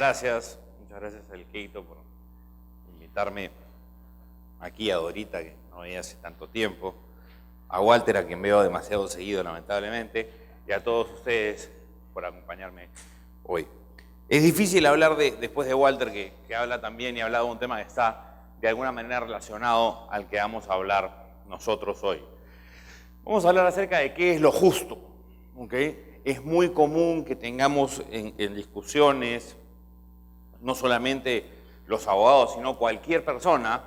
Muchas gracias al Keito por invitarme aquí, a Dorita, que no veía hace tanto tiempo, a Walter, a quien veo demasiado seguido, lamentablemente, y a todos ustedes por acompañarme hoy. Es difícil hablar después de Walter, que habla también y ha hablado de un tema que está de alguna manera relacionado al que vamos a hablar nosotros hoy. Vamos a hablar acerca de qué es lo justo, ¿ok? Es muy común que tengamos en discusiones, no solamente los abogados, sino cualquier persona,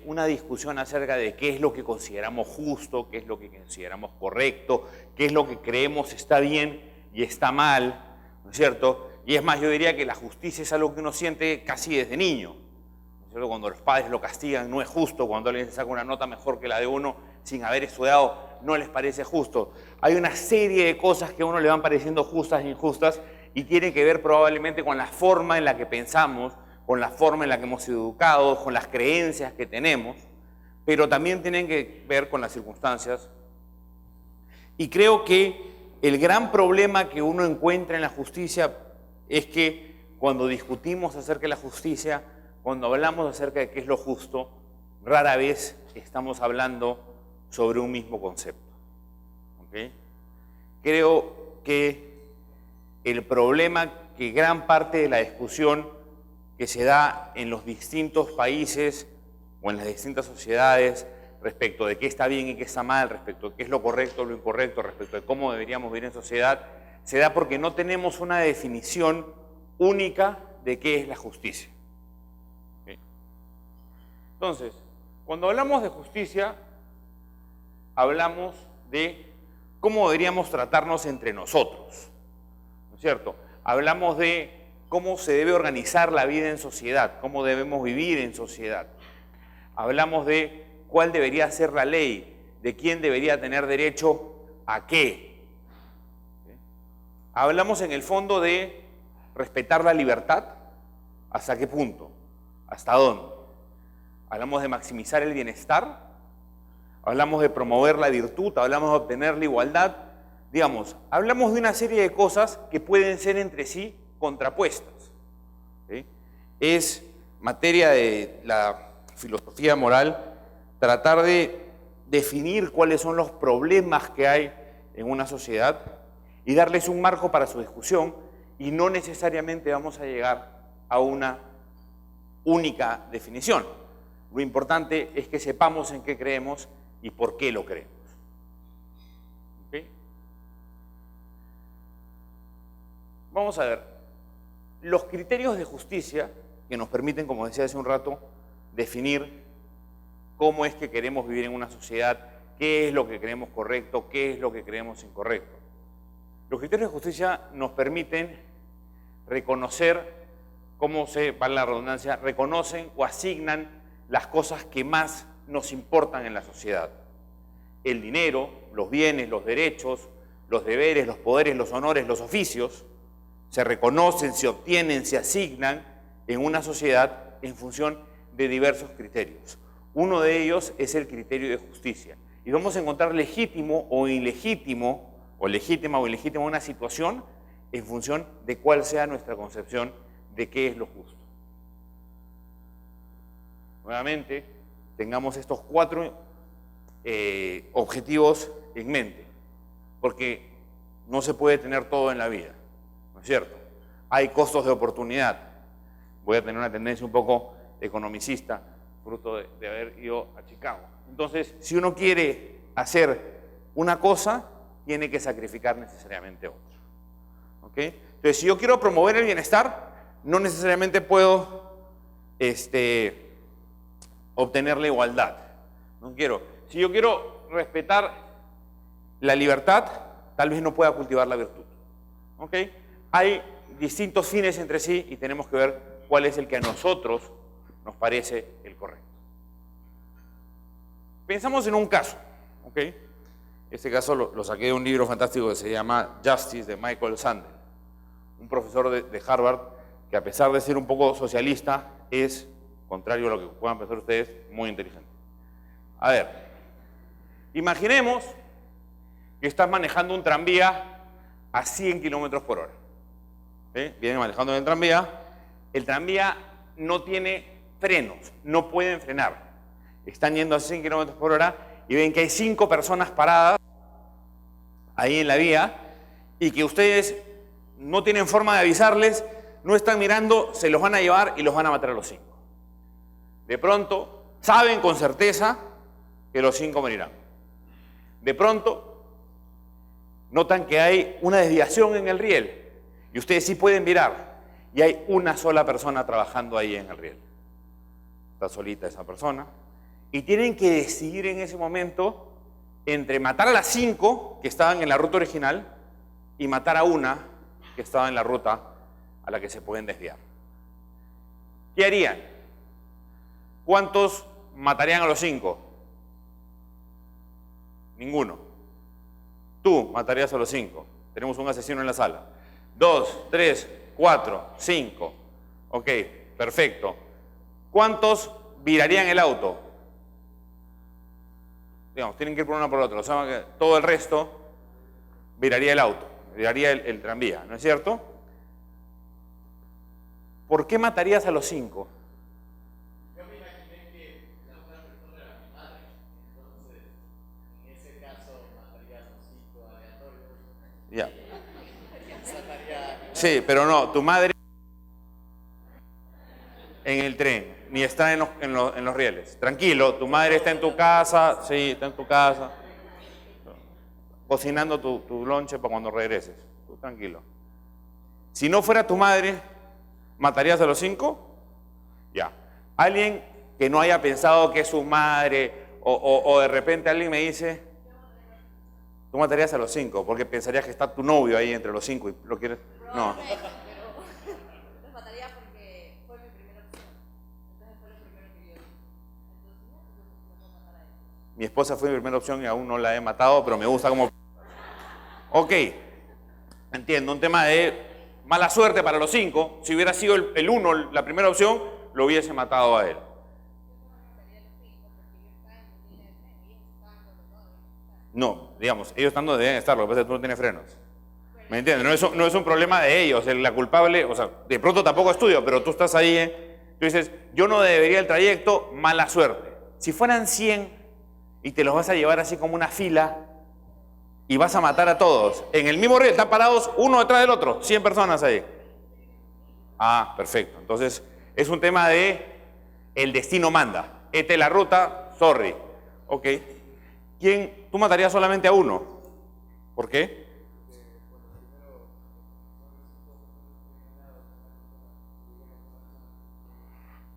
una discusión acerca de qué es lo que consideramos justo, qué es lo que consideramos correcto, qué es lo que creemos está bien y está mal, ¿no es cierto? Y es más, yo diría que la justicia es algo que uno siente casi desde niño, ¿no es cierto? Cuando los padres lo castigan no es justo, cuando alguien se saca una nota mejor que la de uno sin haber estudiado no les parece justo. Hay una serie de cosas que a uno le van pareciendo justas e injustas y tiene que ver probablemente con la forma en la que pensamos, con la forma en la que hemos sido educados, con las creencias que tenemos, pero también tienen que ver con las circunstancias. Y creo que el gran problema que uno encuentra en la justicia es que cuando discutimos acerca de la justicia, cuando hablamos acerca de qué es lo justo, rara vez estamos hablando sobre un mismo concepto. ¿Okay? Creo que el problema que gran parte de la discusión que se da en los distintos países o en las distintas sociedades respecto de qué está bien y qué está mal, respecto de qué es lo correcto o lo incorrecto, respecto de cómo deberíamos vivir en sociedad, se da porque no tenemos una definición única de qué es la justicia. ¿Okay? Entonces, cuando hablamos de justicia, hablamos de cómo deberíamos tratarnos entre nosotros, ¿no es cierto? Hablamos de cómo se debe organizar la vida en sociedad, cómo debemos vivir en sociedad. Hablamos de cuál debería ser la ley, de quién debería tener derecho a qué. ¿Sí? Hablamos en el fondo de respetar la libertad, ¿hasta qué punto? ¿Hasta dónde? Hablamos de maximizar el bienestar, hablamos de promover la virtud, hablamos de obtener la igualdad. Digamos, hablamos de una serie de cosas que pueden ser entre sí contrapuestas. ¿Sí? Es materia de la filosofía moral tratar de definir cuáles son los problemas que hay en una sociedad y darles un marco para su discusión, y no necesariamente vamos a llegar a una única definición. Lo importante es que sepamos en qué creemos y por qué lo creemos. ¿Okay? Vamos a ver. Los criterios de justicia que nos permiten, como decía hace un rato, definir cómo es que queremos vivir en una sociedad, qué es lo que creemos correcto, qué es lo que creemos incorrecto. Los criterios de justicia nos permiten reconocer, cómo se, vale la redundancia, reconocen o asignan las cosas que más nos importan en la sociedad. El dinero, los bienes, los derechos, los deberes, los poderes, los honores, los oficios, se reconocen, se obtienen, se asignan en una sociedad en función de diversos criterios. Uno de ellos es el criterio de justicia. Y vamos a encontrar legítimo o ilegítimo, o legítima o ilegítima una situación en función de cuál sea nuestra concepción de qué es lo justo. Nuevamente, tengamos estos 4 objetivos en mente, porque no se puede tener todo en la vida. ¿No es cierto? Hay costos de oportunidad. Voy a tener una tendencia un poco economicista, fruto de haber ido a Chicago. Entonces, si uno quiere hacer una cosa, tiene que sacrificar necesariamente otra. ¿Okay? Entonces, si yo quiero promover el bienestar, no necesariamente puedo obtener la igualdad. No quiero. Si yo quiero respetar la libertad, tal vez no pueda cultivar la virtud. ¿Okay? Hay distintos fines entre sí y tenemos que ver cuál es el que a nosotros nos parece el correcto. Pensamos en un caso, ¿ok? Este caso lo saqué de un libro fantástico que se llama Justice, de Michael Sandel, un profesor de Harvard que, a pesar de ser un poco socialista, es, contrario a lo que puedan pensar ustedes, muy inteligente. A ver, imaginemos que estás manejando un tranvía a 100 kilómetros por hora. ¿sí? Vienen manejando en el tranvía no tiene frenos, no pueden frenar. Están yendo a 100 kilómetros por hora y ven que hay 5 personas paradas ahí en la vía y que ustedes no tienen forma de avisarles, no están mirando, se los van a llevar y los van a matar a los 5. De pronto, saben con certeza que los 5 morirán. De pronto, notan que hay una desviación en el riel y ustedes sí pueden mirar y hay una sola persona trabajando ahí en el riel. Está solita esa persona y tienen que decidir en ese momento entre matar a las 5 que estaban en la ruta original y matar a una que estaba en la ruta a la que se pueden desviar. ¿Qué harían? ¿Cuántos matarían a los 5? Ninguno. Tú matarías a los 5. Tenemos un asesino en la sala. 2, 3, 4, 5. Ok, perfecto. ¿Cuántos virarían el auto? Digamos, tienen que ir por una por otra. O sea, que todo el resto viraría el auto, viraría el tranvía, ¿no es cierto? ¿Por qué matarías a los 5? Yo me imaginé que la otra persona era mi madre, entonces en ese caso mataría a los 5 aleatorios. Ya. Sacaría... Sí, pero no, tu madre en el tren, ni está en los rieles. Tranquilo, tu madre está en tu casa, sí, está en tu casa, cocinando tu lonche para cuando regreses. Tú tranquilo. Si no fuera tu madre, ¿matarías a los 5? Ya. Alguien que no haya pensado que es su madre, o de repente alguien me dice, tú matarías a los 5, porque pensarías que está tu novio ahí entre los 5 y lo quieres. No. Los mataría porque fue mi primera opción. Entonces fue lo primero que yo dije. Entonces, no, los voy a matar a ellos. Mi esposa fue mi primera opción y aún no la he matado, pero me gusta como... Ok, entiendo, un tema de mala suerte para los 5. Si hubiera sido el 1 la primera opción, lo hubiese matado a él. No, digamos, ellos estando deben estar, lo que pasa es que tú no tienes frenos. ¿Me entiendes? No es un problema de ellos, la culpable, o sea, de pronto tampoco es tuyo, pero tú estás ahí, tú dices, yo no debería el trayecto, mala suerte. Si fueran 100 y te los vas a llevar así como una fila y vas a matar a todos, en el mismo riel, están parados uno detrás del otro, 100 personas ahí. Ah, perfecto. Entonces, es un tema de el destino manda. Esta es la ruta, sorry. Ok. ¿Tú matarías solamente a uno? ¿Por qué?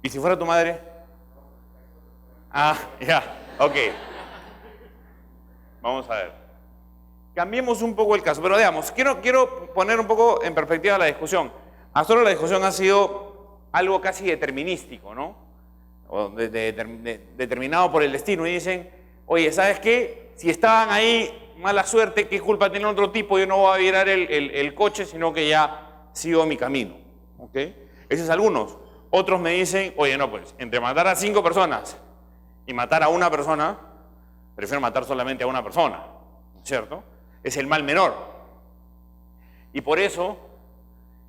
¿Y si fuera tu madre? Ah, ya, ok. Vamos a ver. Cambiemos un poco el caso, pero veamos, quiero poner un poco en perspectiva la discusión. Hasta ahora la discusión ha sido algo casi determinístico, ¿no? O determinado por el destino. Y dicen, oye, ¿sabes qué? Si estaban ahí, mala suerte, ¿qué culpa tiene otro tipo? Yo no voy a virar el coche, sino que ya sigo mi camino. ¿Ok? Esos algunos. Otros me dicen, oye, no, pues, entre matar a 5 personas y matar a una persona, prefiero matar solamente a una persona, ¿cierto? Es el mal menor. Y por eso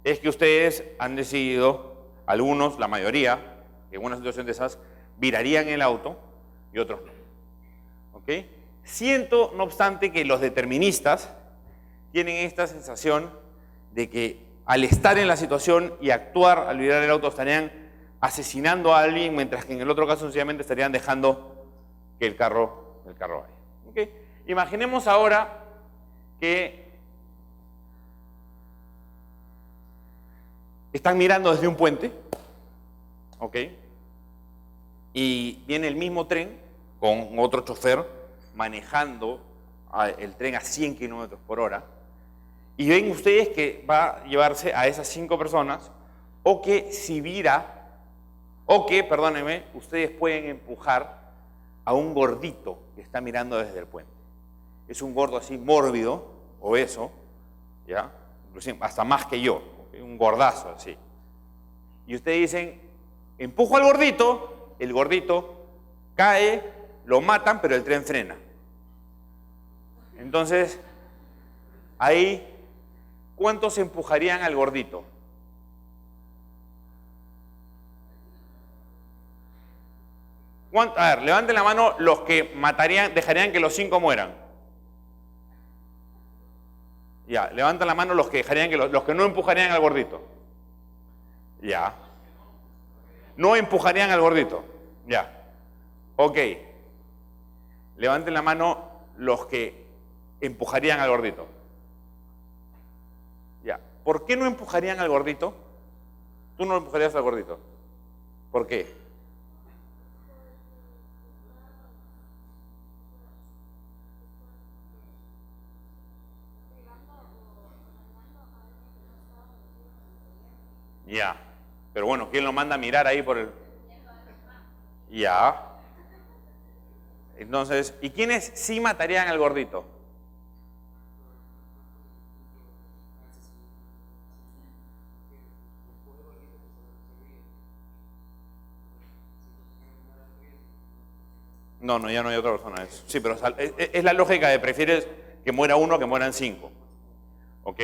es que ustedes han decidido, algunos, la mayoría, que en una situación de esas, virarían el auto y otros no. ¿Ok? Siento, no obstante, que los deterministas tienen esta sensación de que al estar en la situación y actuar al virar el auto estarían asesinando a alguien, mientras que en el otro caso sencillamente estarían dejando que el carro vaya. ¿Okay? Imaginemos ahora que están mirando desde un puente, ¿ok? Y viene el mismo tren con otro chofer manejando el tren a 100 kilómetros por hora. Y ven ustedes que va a llevarse a esas 5 personas, o que si vira, o que, perdónenme, ustedes pueden empujar a un gordito que está mirando desde el puente. Es un gordo así mórbido, obeso, ¿ya? Inclusive hasta más que yo, ¿okay? Un gordazo así. Y ustedes dicen, empujo al gordito, el gordito cae, lo matan, pero el tren frena. Entonces, ahí... ¿cuántos empujarían al gordito? A ver, levanten la mano los que matarían, dejarían que los 5 mueran. Ya, levanten la mano los que dejarían que los que no empujarían al gordito. Ya. No empujarían al gordito. Ya. Ok. Levanten la mano los que empujarían al gordito. Ya. ¿Por qué no empujarían al gordito? Tú no empujarías al gordito. ¿Por qué? Ya. Pero bueno, ¿quién lo manda a mirar ahí por el...? Ya. Entonces, ¿y quiénes sí matarían al gordito? No, ya no hay otra persona. Sí, pero es la lógica de prefieres que muera uno que mueran 5. ¿Ok?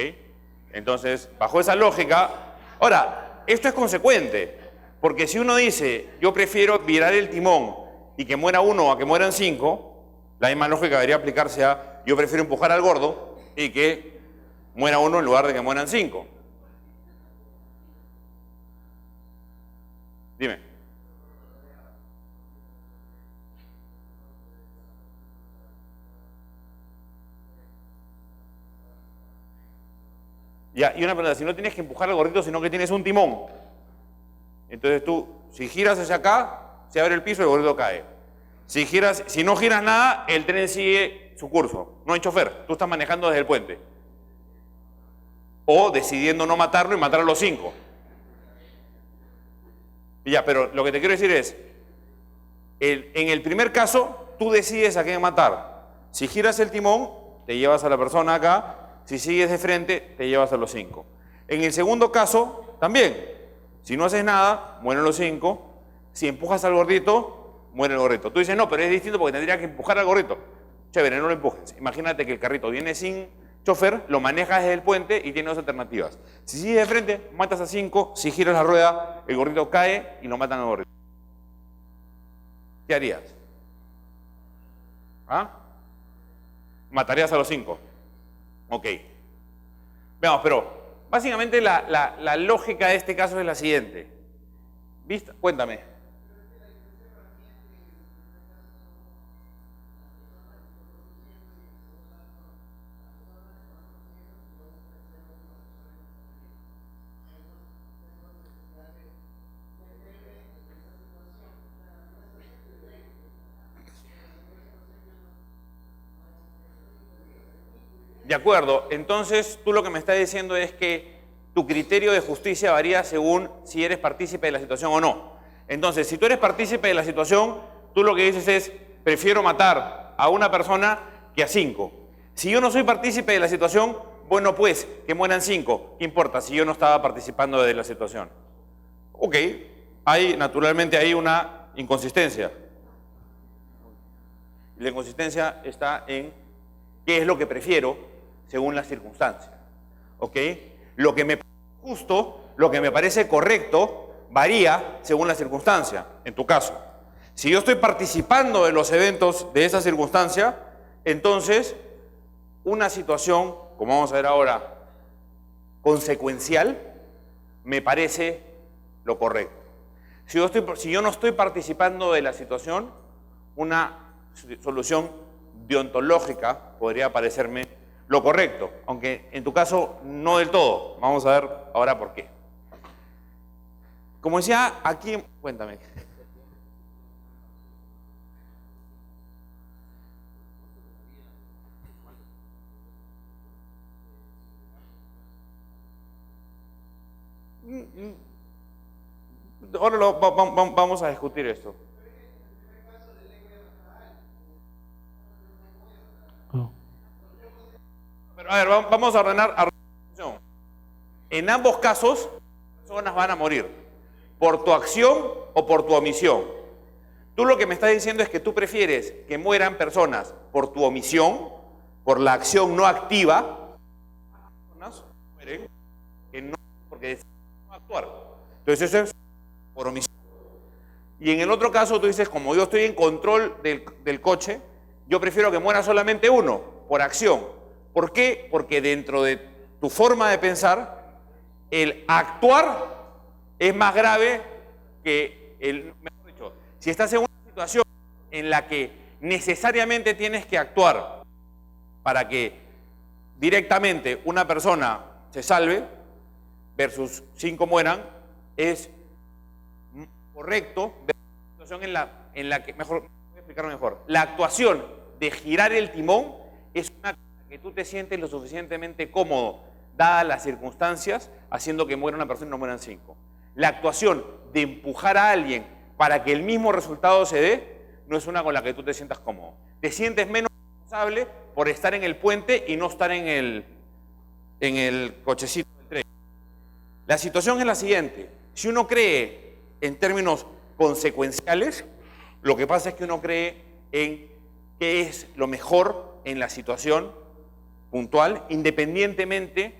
Entonces, bajo esa lógica... Ahora, esto es consecuente, porque si uno dice, yo prefiero virar el timón y que muera uno a que mueran 5, la misma lógica debería aplicarse a, yo prefiero empujar al gordo y que muera uno en lugar de que mueran 5. Dime. Ya, y una pregunta, si no tienes que empujar al gordito, sino que tienes un timón. Entonces tú, si giras hacia acá, se abre el piso y el gordito cae. Si no giras nada, el tren sigue su curso. No hay chofer, tú estás manejando desde el puente. O decidiendo no matarlo y matar a los 5. Ya, pero lo que te quiero decir es, en el primer caso, tú decides a quién matar. Si giras el timón, te llevas a la persona acá. Si sigues de frente, te llevas a los 5. En el segundo caso, también. Si no haces nada, mueren los 5. Si empujas al gordito, muere el gordito. Tú dices, no, pero es distinto porque tendría que empujar al gordito. Chévere, no lo empujes. Imagínate que el carrito viene sin chofer, lo manejas desde el puente y tiene 2 alternativas. Si sigues de frente, matas a 5. Si giras la rueda, el gordito cae y lo matan al gordito. ¿Qué harías? ¿Ah? ¿Matarías a los 5? Ok. Veamos, pero básicamente la lógica de este caso es la siguiente. ¿Viste? Cuéntame. De acuerdo, entonces tú lo que me estás diciendo es que tu criterio de justicia varía según si eres partícipe de la situación o no. Entonces, si tú eres partícipe de la situación, tú lo que dices es, prefiero matar a una persona que a 5. Si yo no soy partícipe de la situación, bueno pues, que mueran 5. ¿Qué importa si yo no estaba participando de la situación? Ok, naturalmente hay una inconsistencia. Y la inconsistencia está en qué es lo que prefiero según las circunstancias. ¿Ok? Lo que me parece justo, lo que me parece correcto, varía según la circunstancia, en tu caso. Si yo estoy participando de los eventos de esa circunstancia, entonces una situación, como vamos a ver ahora, consecuencial, me parece lo correcto. Si yo no estoy participando de la situación, una solución deontológica podría parecerme lo correcto, aunque en tu caso no del todo. Vamos a ver ahora por qué. Como decía aquí, cuéntame. Ahora vamos a discutir esto. Pero a ver, vamos a ordenar. En ambos casos, las personas van a morir por tu acción o por tu omisión. Tú lo que me estás diciendo es que tú prefieres que mueran personas por tu omisión, por la acción no activa, personas mueren que no porque deciden no actuar. Entonces eso es por omisión. Y en el otro caso tú dices, como yo estoy en control del coche, yo prefiero que muera solamente uno, por acción. ¿Por qué? Porque dentro de tu forma de pensar, el actuar es más grave que el... Mejor dicho, si estás en una situación en la que necesariamente tienes que actuar para que directamente una persona se salve versus 5 mueran, es correcto ver la situación en la que, mejor, voy a explicarlo mejor, la actuación de girar el timón es una cosa que tú te sientes lo suficientemente cómodo, dadas las circunstancias, haciendo que muera una persona y no mueran 5. La actuación de empujar a alguien para que el mismo resultado se dé, no es una con la que tú te sientas cómodo. Te sientes menos responsable por estar en el puente y no estar en el cochecito del tren. La situación es la siguiente. Si uno cree en términos consecuenciales, lo que pasa es que uno cree en qué es lo mejor en la situación puntual, independientemente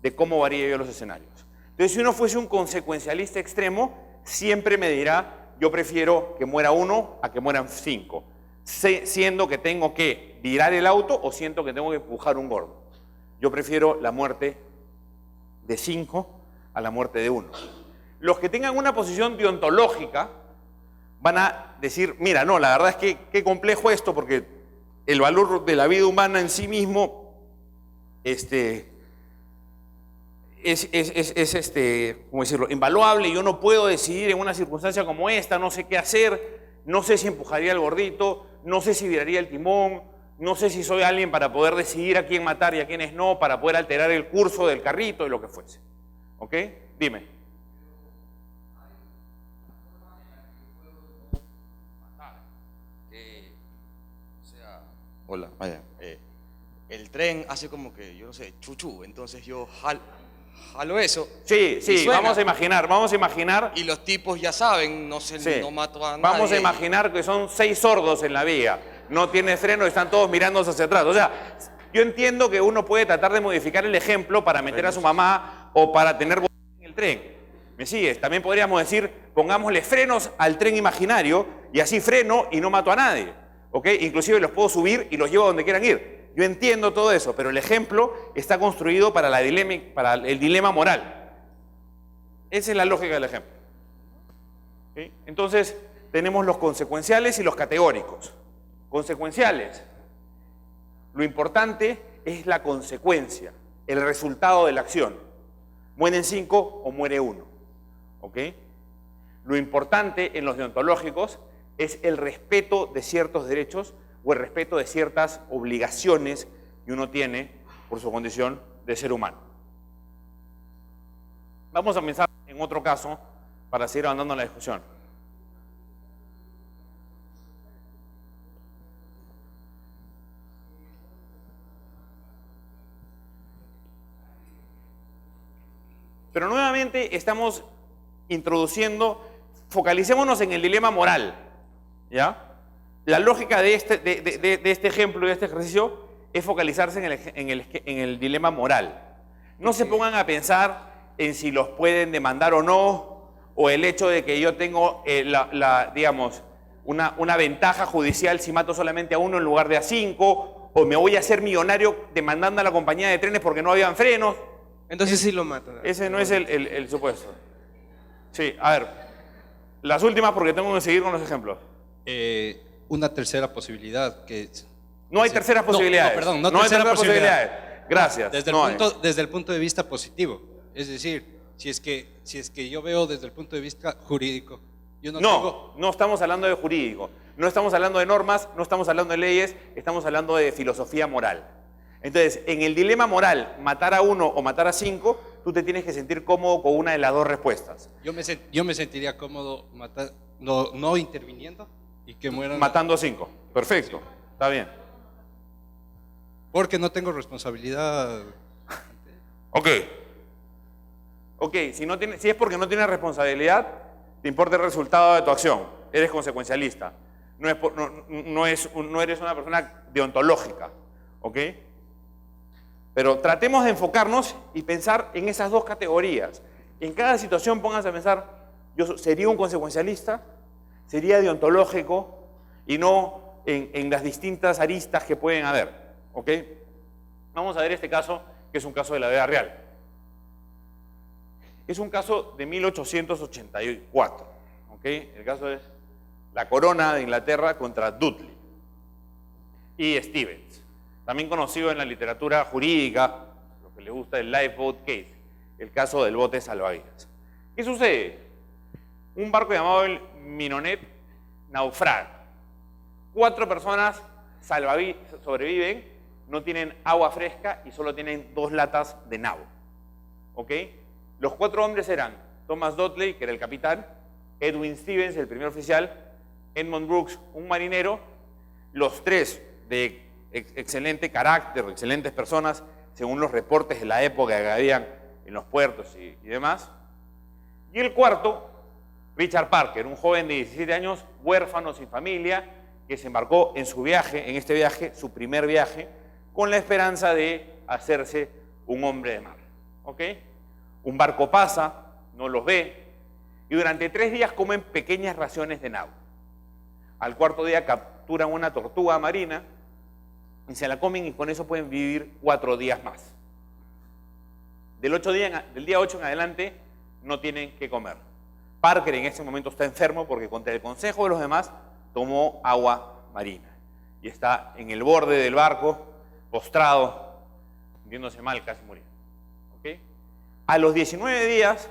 de cómo varíe yo los escenarios. Entonces, si uno fuese un consecuencialista extremo, siempre me dirá, yo prefiero que muera uno a que mueran 5, siendo que tengo que virar el auto o siento que tengo que empujar un gordo. Yo prefiero la muerte de 5 a la muerte de 1. Los que tengan una posición deontológica van a decir, mira, no, la verdad es que qué complejo esto, porque el valor de la vida humana en sí mismo es ¿cómo decirlo?, invaluable. Yo no puedo decidir en una circunstancia como esta, no sé qué hacer, no sé si empujaría al gordito, no sé si viraría el timón, no sé si soy alguien para poder decidir a quién matar y a quiénes no, para poder alterar el curso del carrito y lo que fuese. ¿Ok? Dime. Hola, vaya. El tren hace como que, yo no sé, chuchu, entonces yo jalo eso. Sí, sí, vamos a imaginar. Y los tipos ya saben, no mato a nadie. Vamos a imaginar que son 6 sordos en la vía, no tiene freno y están todos mirándose hacia atrás. O sea, yo entiendo que uno puede tratar de modificar el ejemplo para meter a su mamá o para tener en el tren. ¿Me sigues? También podríamos decir, pongámosle frenos al tren imaginario y así freno y no mato a nadie. ¿Ok? Inclusive los puedo subir y los llevo a donde quieran ir. Yo entiendo todo eso, pero el ejemplo está construido para el dilema moral. Esa es la lógica del ejemplo. ¿Sí? Entonces, tenemos los consecuenciales y los categóricos. Consecuenciales. Lo importante es la consecuencia, el resultado de la acción. ¿Mueren 5 o muere 1? ¿Ok? Lo importante en los deontológicos es el respeto de ciertos derechos o el respeto de ciertas obligaciones que uno tiene por su condición de ser humano. Vamos a pensar en otro caso para seguir avanzando en la discusión. Pero nuevamente estamos introduciendo, focalicémonos en el dilema moral, ¿ya? La lógica de este ejemplo, de este ejercicio, es focalizarse en el dilema moral. No se pongan a pensar en si los pueden demandar o no, o el hecho de que yo tengo, digamos, una ventaja judicial si mato solamente a 1 en lugar de a 5, o me voy a hacer millonario demandando a la compañía de trenes porque no habían frenos. Entonces sí lo matan. Ese no es el supuesto. Sí, a ver, las últimas porque tengo que seguir con los ejemplos. Una tercera posibilidad que... No hay terceras posibilidades. No, perdón, no hay tercera terceras posibilidad. posibilidades. Gracias. Desde el punto de vista positivo. Es decir, si es que yo veo desde el punto de vista jurídico, yo no estamos hablando de jurídico, no estamos hablando de normas, no estamos hablando de leyes, estamos hablando de filosofía moral. Entonces, en el dilema moral, matar a 1 o matar a 5, tú te tienes que sentir cómodo con una de las dos respuestas. Yo me sentiría cómodo no interviniendo y que mueran... Matando a 5. Perfecto. Está bien. Porque no tengo responsabilidad. Ok, si es porque no tienes responsabilidad, te importa el resultado de tu acción. Eres consecuencialista. No eres una persona deontológica. ¿Ok? Pero tratemos de enfocarnos y pensar en esas dos categorías. En cada situación pónganse a pensar, ¿yo sería un consecuencialista? sería deontológico y no en las distintas aristas que pueden haber. ¿Ok? Vamos a ver este caso, que es un caso de la vida real. Es un caso de 1884. ¿Ok? El caso es la corona de Inglaterra contra Dudley y Stevens, también conocido en la literatura jurídica, lo que le gusta el lifeboat case, el caso del bote salvavidas. ¿Qué sucede? Un barco llamado el Minonet naufraga. 4 personas sobreviven, no tienen agua fresca y solo tienen 2 latas de nabo. ¿Ok? Los 4 hombres eran Thomas Dudley, que era el capitán, Edwin Stevens, el primer oficial, Edmund Brooks, un marinero, los 3 de excelente carácter, excelentes personas, según los reportes de la época que habían en los puertos y demás. Y el 4, Richard Parker, un joven de 17 años, huérfano, sin familia, que se embarcó en su viaje, en este viaje, su primer viaje, con la esperanza de hacerse un hombre de mar. ¿Ok? Un barco pasa, no los ve, y durante 3 días comen pequeñas raciones de nabo. Al 4.º día capturan una tortuga marina y se la comen y con eso pueden vivir 4 días más. Del día 8 en adelante no tienen que comer. Parker en ese momento está enfermo porque contra el consejo de los demás tomó agua marina y está en el borde del barco, postrado, sintiéndose mal, casi muriendo. ¿Okay? A los 19 días,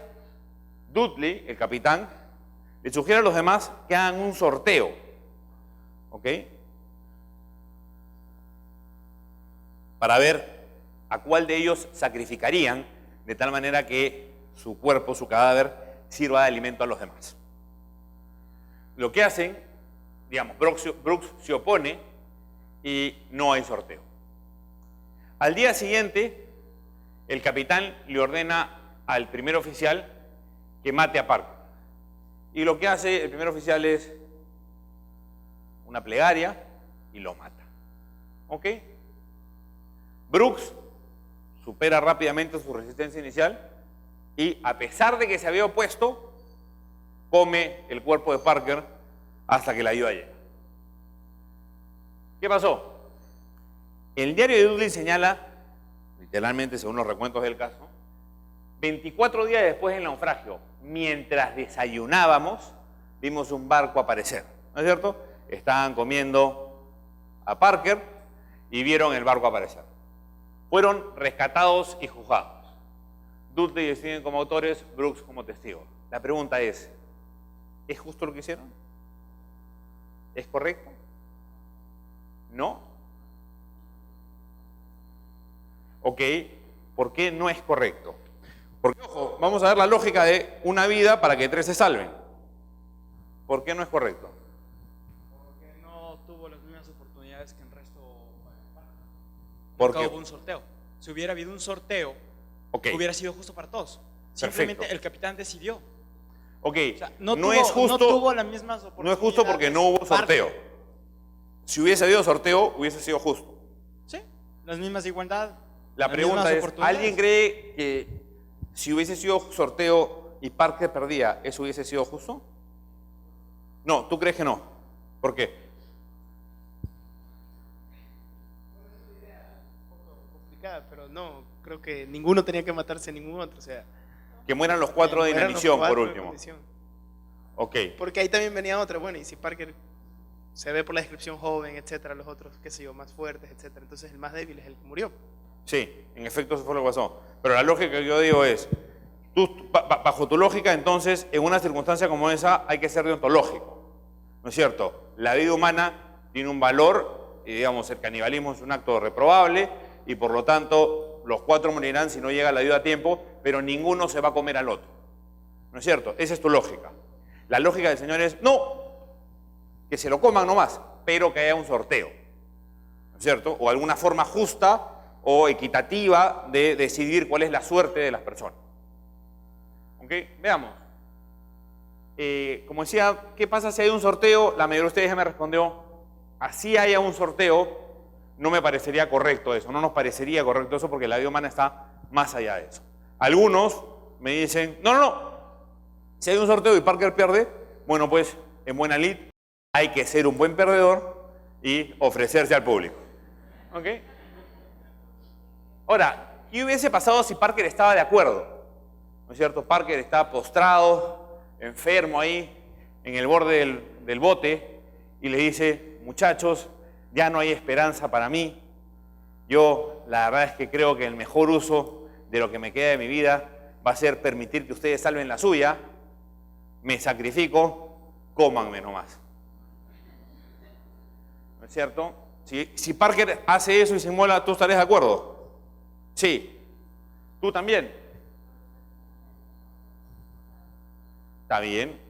Dudley, el capitán, le sugiere a los demás que hagan un sorteo. ¿Ok? Para ver a cuál de ellos sacrificarían de tal manera que su cuerpo, su cadáver, sirva de alimento a los demás. Lo que hacen, digamos, Brooks se opone y no hay sorteo. Al día siguiente, el capitán le ordena al primer oficial que mate a Parker. Y lo que hace el primer oficial es una plegaria y lo mata. ¿Ok? Brooks supera rápidamente su resistencia inicial y, a pesar de que se había opuesto, come el cuerpo de Parker hasta que la ayuda llega. ¿Qué pasó? El diario de Dudley señala, literalmente según los recuentos del caso, 24 días después del naufragio, mientras desayunábamos, vimos un barco aparecer. ¿No es cierto? Estaban comiendo a Parker y vieron el barco aparecer. Fueron rescatados y juzgados. Dudley y Stevens como autores, Brooks como testigo. La pregunta es justo lo que hicieron? ¿Es correcto? ¿No? Ok, ¿por qué no es correcto? Porque, ojo, vamos a ver la lógica de una vida para que 3 se salven. ¿Por qué no es correcto? Porque no tuvo las mismas oportunidades que el resto. Porque Nunca hubo un sorteo. Si hubiera habido un sorteo, okay, hubiera sido justo para todos. Perfecto. Simplemente el capitán decidió. Ok, O sea, no es justo. No tuvo las mismas oportunidades. No es justo porque no hubo sorteo. Si hubiese habido sorteo, hubiese sido justo. Sí, las mismas de igualdad. La las pregunta mismas es, oportunidades. ¿alguien cree que si hubiese sido sorteo y Parker perdía, eso hubiese sido justo? No, ¿tú crees que no? ¿Por qué? Complicada, pero no, creo que ninguno tenía que matarse a ningún otro, o sea. Que mueran los 4 de eran los inanición, por 4 de último. condición. Ok, Porque ahí también venía otra, bueno, y si Parker se ve por la descripción joven, etcétera, los otros, qué sé yo, más fuertes, etcétera, entonces el más débil es el que murió. sí, en efecto eso fue lo que pasó. Pero la lógica que yo digo es, bajo tu lógica, entonces, en una circunstancia como esa hay que ser deontológico. ¿No es cierto? La vida humana tiene un valor y, digamos, el canibalismo es un acto reprobable y, por lo tanto, los 4 morirán si no llega la ayuda a tiempo, pero ninguno se va a comer al otro. ¿No es cierto? Esa es tu lógica. La lógica del Señor es, no, que se lo coman nomás, pero que haya un sorteo. ¿No es cierto? O alguna forma justa o equitativa de decidir cuál es la suerte de las personas. ¿Ok? Veamos. Como decía, ¿qué pasa si hay un sorteo? La mayoría de ustedes ya me respondió, así haya un sorteo, no me parecería correcto eso, no nos parecería correcto eso porque la vida humana está más allá de eso. Algunos me dicen, no, si hay un sorteo y Parker pierde, bueno, pues en buena lid, hay que ser un buen perdedor y ofrecerse al público. ¿Ok? Ahora, ¿qué hubiese pasado si Parker estaba de acuerdo? ¿No es cierto? Parker está postrado, enfermo ahí, en el borde del bote, y le dice, muchachos, ya no hay esperanza para mí. Yo, la verdad es que creo que el mejor uso de lo que me queda de mi vida va a ser permitir que ustedes salven la suya. Me sacrifico, cómanme nomás. ¿No es cierto? Si Parker hace eso y se inmola, ¿tú estarías de acuerdo? Sí. ¿Tú también? Está bien.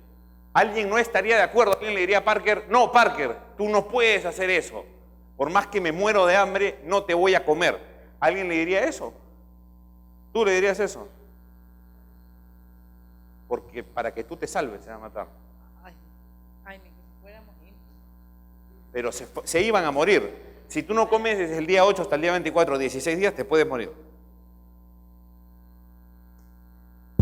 ¿Alguien no estaría de acuerdo? ¿Alguien le diría a Parker, no, Parker, tú no puedes hacer eso? Por más que me muero de hambre, no te voy a comer. ¿Alguien le diría eso? ¿Tú le dirías eso? Porque para que tú te salves se va a matar. Ay, ni que se fuera a morir. Pero se iban a morir. Si tú no comes desde el día 8 hasta el día 24, 16 días, te puedes morir.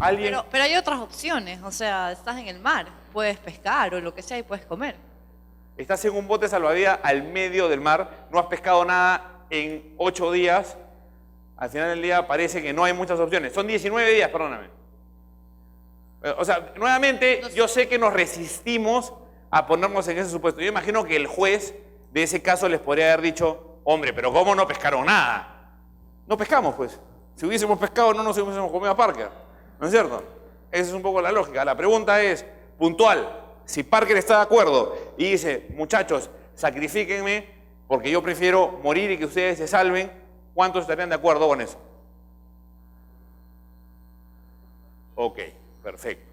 ¿Alguien? Pero hay otras opciones, o sea, estás en el mar, puedes pescar o lo que sea y puedes comer. Estás en un bote salvavidas al medio del mar, no has pescado nada en 8 días, al final del día parece que no hay muchas opciones. Son 19 días, perdóname. O sea, nuevamente, yo sé que nos resistimos a ponernos en ese supuesto. Yo imagino que el juez de ese caso les podría haber dicho, hombre, pero ¿cómo no pescaron nada? No pescamos, pues. Si hubiésemos pescado, no nos hubiésemos comido a Parker. ¿No es cierto? Esa es un poco la lógica. La pregunta es, puntual, si Parker está de acuerdo y dice, muchachos, sacrifíquenme porque yo prefiero morir y que ustedes se salven, ¿cuántos estarían de acuerdo con eso? Ok, perfecto.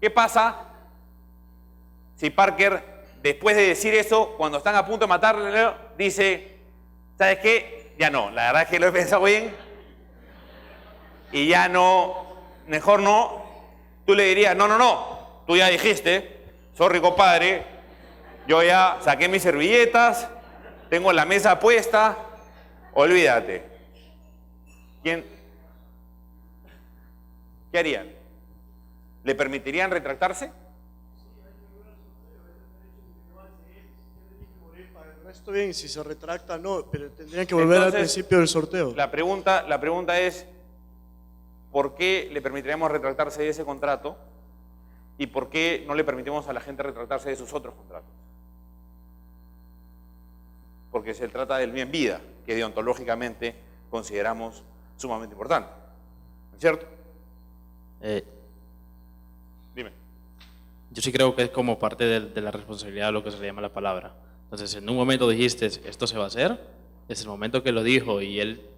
¿Qué pasa si Parker, después de decir eso, cuando están a punto de matarle, dice, ¿sabes qué? Ya no, la verdad es que lo he pensado bien y ya no, mejor no. Tú le dirías, no, tú ya dijiste, sorry compadre, yo ya saqué mis servilletas, tengo la mesa puesta, olvídate. ¿Qué harían? ¿Le permitirían retractarse? Esto bien, si se retracta no, pero tendrían que volver al principio del sorteo. La pregunta es, ¿por qué le permitiríamos retractarse de ese contrato? ¿Y por qué no le permitimos a la gente retractarse de sus otros contratos? Porque se trata del bien vida, que deontológicamente consideramos sumamente importante. ¿No es cierto? Dime. Yo sí creo que es como parte de la responsabilidad de lo que se le llama la palabra. Entonces, en un momento dijiste, esto se va a hacer, es el momento que lo dijo y él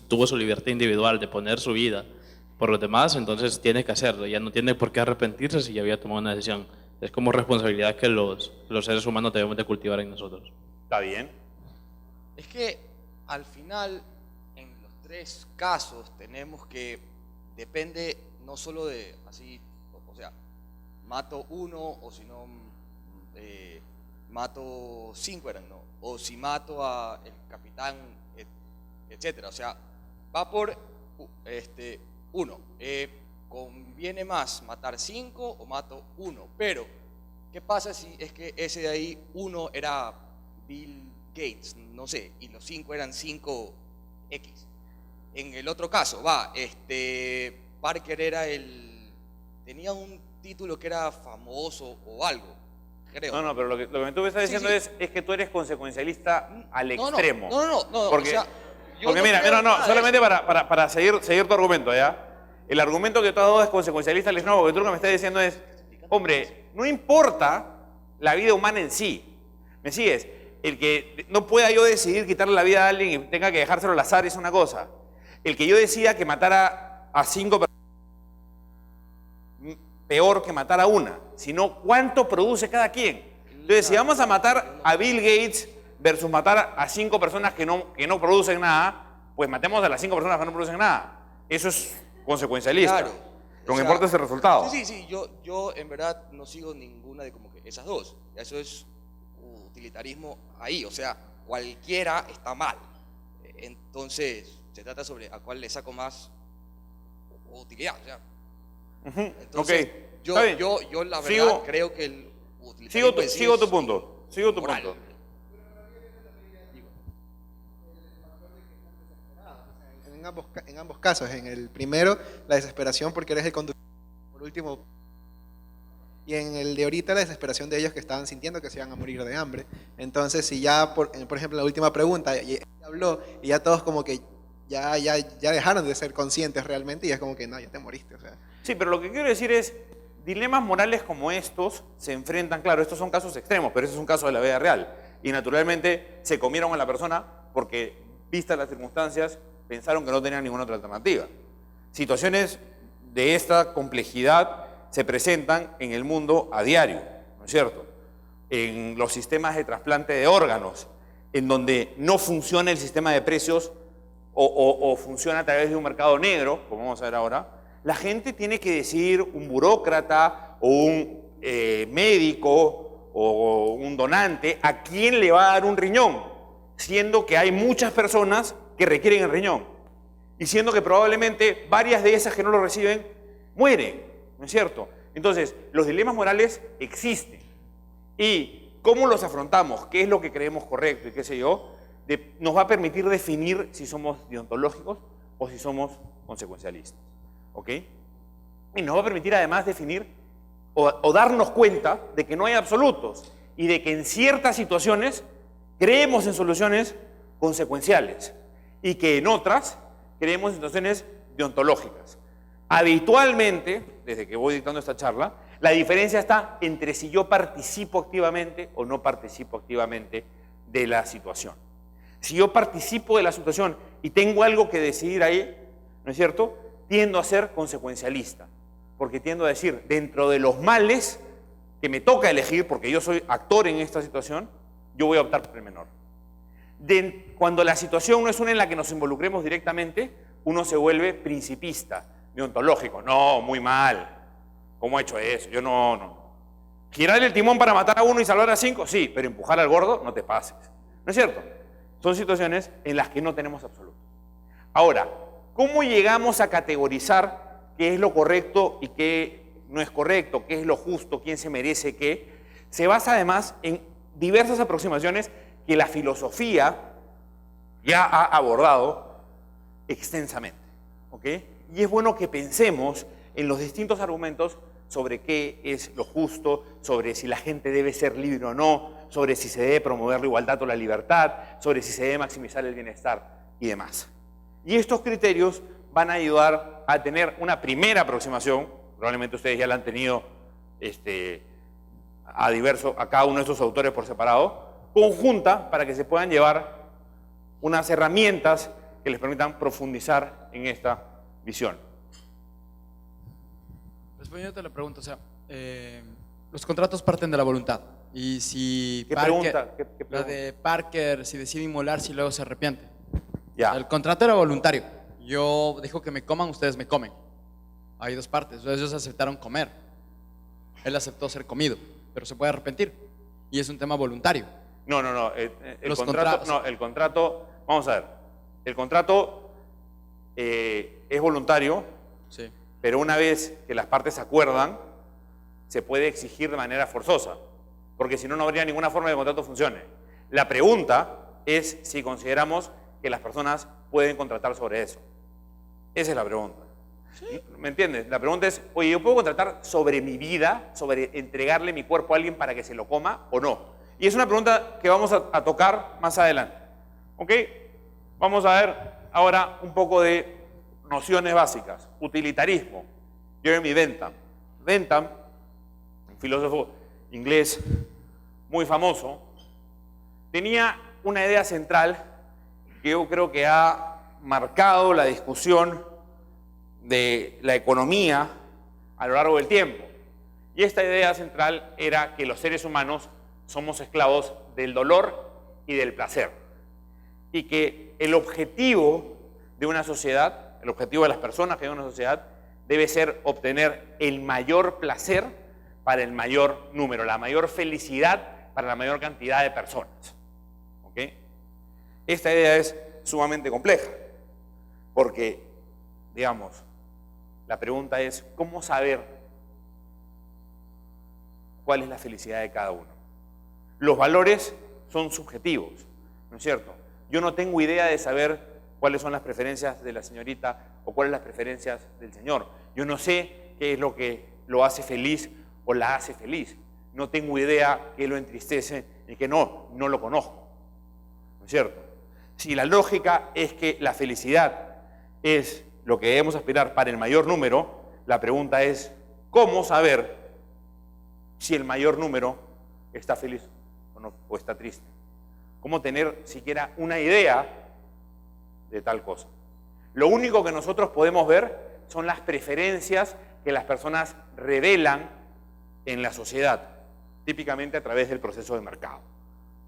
tuvo su libertad individual de poner su vida por los demás, entonces tiene que hacerlo. Ya no tiene por qué arrepentirse si ya había tomado una decisión. Es como responsabilidad que los seres humanos debemos de cultivar en nosotros. ¿Está bien? Es que al final, en los tres casos, tenemos que, depende no solo de, así, o sea, mato uno o si no, mato 5 eran, ¿no? O si mato a el capitán, etcétera. O sea, va por uno. ¿Conviene más matar 5 o mato 1? Pero, ¿qué pasa si es que ese de ahí, uno era Bill Gates, no sé, y los 5 eran 5X? En el otro caso, Parker era tenía un título que era famoso o algo, creo. No, pero lo que tú me estás diciendo es que tú eres consecuencialista al extremo. No, Porque, o sea, porque mira, solamente para seguir tu argumento, ¿ya? El argumento que tú has dado es consecuencialista al extremo, porque tú lo que me estás diciendo es, hombre, no importa la vida humana en sí, ¿me sigues? El que no pueda yo decidir quitarle la vida a alguien y tenga que dejárselo al azar es una cosa. El que yo decida que matara a 5 personas, peor que matar a una, sino cuánto produce cada quien. Entonces, si vamos a matar a Bill Gates versus matar a 5 personas que no producen nada, pues matemos a las 5 personas que no producen nada. Eso es consecuencialista. Claro. Lo que importa es el resultado. Sí, yo en verdad no sigo ninguna de como que esas dos. Eso es utilitarismo ahí, o sea, cualquiera está mal. Entonces, se trata sobre a cuál le saco más utilidad. O sea. Entonces, Yo la verdad creo que el utilitarismo en sí Sigo es tu punto. Sigo tu moral. punto. En ambos casos, en el primero, la desesperación porque eres el conductor, por último, y en el de ahorita, la desesperación de ellos que estaban sintiendo que se iban a morir de hambre. Entonces, si ya, por ejemplo, la última pregunta, y habló, y ya todos como que ya dejaron de ser conscientes realmente, y es como que no, ya te moriste. O sea. Sí, pero lo que quiero decir es, dilemas morales como estos se enfrentan, claro, estos son casos extremos, pero ese es un caso de la vida real. Y naturalmente se comieron a la persona porque, vistas las circunstancias, pensaron que no tenían ninguna otra alternativa. Situaciones de esta complejidad se presentan en el mundo a diario, ¿no es cierto? En los sistemas de trasplante de órganos, en donde no funciona el sistema de precios o funciona a través de un mercado negro, como vamos a ver ahora, la gente tiene que decidir, un burócrata o un médico o un donante, a quién le va a dar un riñón, siendo que hay muchas personas que requieren el riñón y siendo que probablemente varias de esas que no lo reciben mueren, ¿no es cierto? Entonces, los dilemas morales existen y cómo los afrontamos, qué es lo que creemos correcto y qué sé yo, nos va a permitir definir si somos deontológicos o si somos consecuencialistas, ¿ok? Y nos va a permitir además definir o darnos cuenta de que no hay absolutos y de que en ciertas situaciones creemos en soluciones consecuenciales y que en otras creemos en situaciones deontológicas. Habitualmente, desde que voy dictando esta charla, la diferencia está entre si yo participo activamente o no participo activamente de la situación. Si yo participo de la situación y tengo algo que decidir ahí, ¿no es cierto?, tiendo a ser consecuencialista, porque tiendo a decir, dentro de los males que me toca elegir, porque yo soy actor en esta situación, yo voy a optar por el menor. Cuando la situación no es una en la que nos involucremos directamente, uno se vuelve principista, deontológico. No, muy mal. ¿Cómo ha hecho eso? Yo no. ¿Girar el timón para matar a uno y salvar a 5? Sí, pero empujar al gordo, no te pases. ¿No es cierto? Son situaciones en las que no tenemos absoluto. Ahora, ¿cómo llegamos a categorizar qué es lo correcto y qué no es correcto? ¿Qué es lo justo? ¿Quién se merece qué? Se basa además en diversas aproximaciones que la filosofía ya ha abordado extensamente, ¿ok? Y es bueno que pensemos en los distintos argumentos sobre qué es lo justo, sobre si la gente debe ser libre o no, sobre si se debe promover la igualdad o la libertad, sobre si se debe maximizar el bienestar y demás. Y estos criterios van a ayudar a tener una primera aproximación, probablemente ustedes ya la han tenido a cada uno de estos autores por separado, conjunta para que se puedan llevar unas herramientas que les permitan profundizar en esta visión. Respondiendo a la pregunta, o sea, los contratos parten de la voluntad. Y si ¿Qué Parker, pregunta? ¿Qué la pregunta? de Parker, si decide inmolarse y luego se arrepiente. Ya. El contrato era voluntario. Yo dijo que me coman, ustedes me comen. Hay dos partes. Entonces ellos aceptaron comer. Él aceptó ser comido, pero se puede arrepentir. Y es un tema voluntario. No. Los El contrato, vamos a ver. El contrato es voluntario, Sí. pero una vez que las partes acuerdan, se puede exigir de manera forzosa, porque si no, no habría ninguna forma de que el contrato funcione. La pregunta es si consideramos que las personas pueden contratar sobre eso. Esa es la pregunta. ¿Sí? ¿Me entiendes? La pregunta es, oye, ¿yo puedo contratar sobre mi vida, sobre entregarle mi cuerpo a alguien para que se lo coma o no? Y es una pregunta que vamos a tocar más adelante. ¿Ok? Vamos a ver ahora un poco de nociones básicas. Utilitarismo. Jeremy Bentham. Bentham, un filósofo inglés muy famoso, tenía una idea central que yo creo que ha marcado la discusión de la economía a lo largo del tiempo. Y esta idea central era que los seres humanos somos esclavos del dolor y del placer. Y que el objetivo de una sociedad, el objetivo de las personas que viven en una sociedad, debe ser obtener el mayor placer para el mayor número, la mayor felicidad para la mayor cantidad de personas. ¿Ok? Esta idea es sumamente compleja, porque, digamos, la pregunta es, ¿cómo saber cuál es la felicidad de cada uno. Los valores son subjetivos, ¿no es cierto? Yo no tengo idea de saber cuáles son las preferencias de la señorita o cuáles las preferencias del señor. Yo no sé qué es lo que lo hace feliz o la hace feliz. No tengo idea qué lo entristece y que no lo conozco, ¿no es cierto? Si la lógica es que la felicidad es lo que debemos aspirar para el mayor número, la pregunta es, ¿cómo saber si el mayor número está feliz o no, o está triste? ¿Cómo tener siquiera una idea de tal cosa? Lo único que nosotros podemos ver son las preferencias que las personas revelan en la sociedad, típicamente a través del proceso de mercado,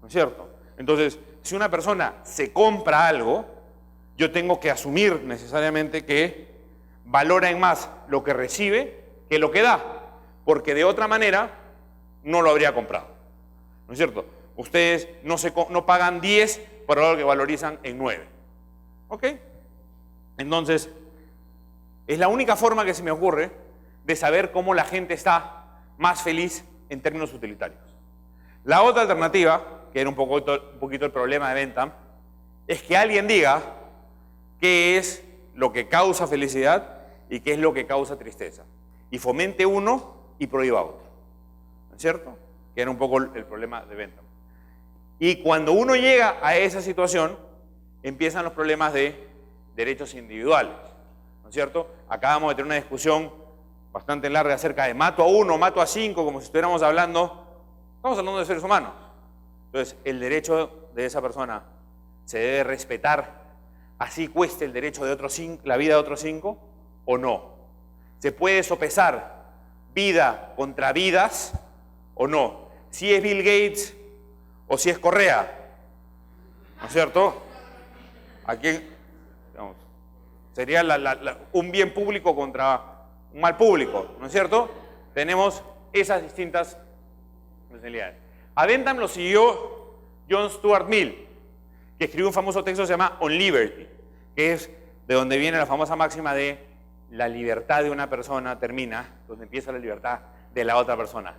¿no es cierto? Entonces, si una persona se compra algo, yo tengo que asumir necesariamente que valora en más lo que recibe que lo que da, porque de otra manera no lo habría comprado, ¿no es cierto? Ustedes no pagan 10 por algo que valorizan en 9, ¿ok? Entonces, es la única forma que se me ocurre de saber cómo la gente está más feliz en términos utilitarios. La otra alternativa, que era un poquito el problema de Bentham, es que alguien diga qué es lo que causa felicidad y qué es lo que causa tristeza, y fomente uno y prohíba otro, ¿no es cierto? Que era un poco el problema de Bentham. Y cuando uno llega a esa situación, empiezan los problemas de derechos individuales, ¿no es cierto? Acabamos de tener una discusión bastante larga acerca de mato a 1, mato a 5, como si estuviéramos hablando, estamos hablando de seres humanos. Entonces, el derecho de esa persona se debe respetar, así cueste el derecho de otros 5, la vida de otros 5, o no. Se puede sopesar vida contra vidas o no. Si es Bill Gates o si es Correa, ¿no es cierto? Aquí, digamos, sería un bien público contra un mal público, ¿no es cierto? Tenemos esas distintas posibilidades. A Bentham lo siguió John Stuart Mill, que escribió un famoso texto que se llama On Liberty, que es de donde viene la famosa máxima de la libertad de una persona termina donde empieza la libertad de la otra persona.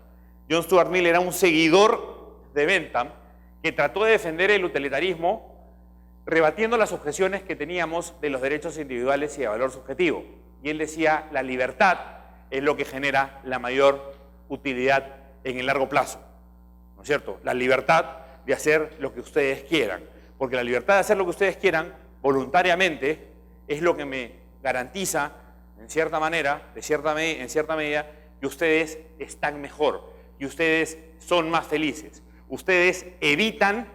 John Stuart Mill era un seguidor de Bentham que trató de defender el utilitarismo rebatiendo las objeciones que teníamos de los derechos individuales y de valor subjetivo. Y él decía, la libertad es lo que genera la mayor utilidad en el largo plazo, ¿no es cierto? La libertad de hacer lo que ustedes quieran, porque la libertad de hacer lo que ustedes quieran voluntariamente es lo que me garantiza, en cierta manera, en cierta medida, que ustedes están mejor, que ustedes son más felices. Ustedes evitan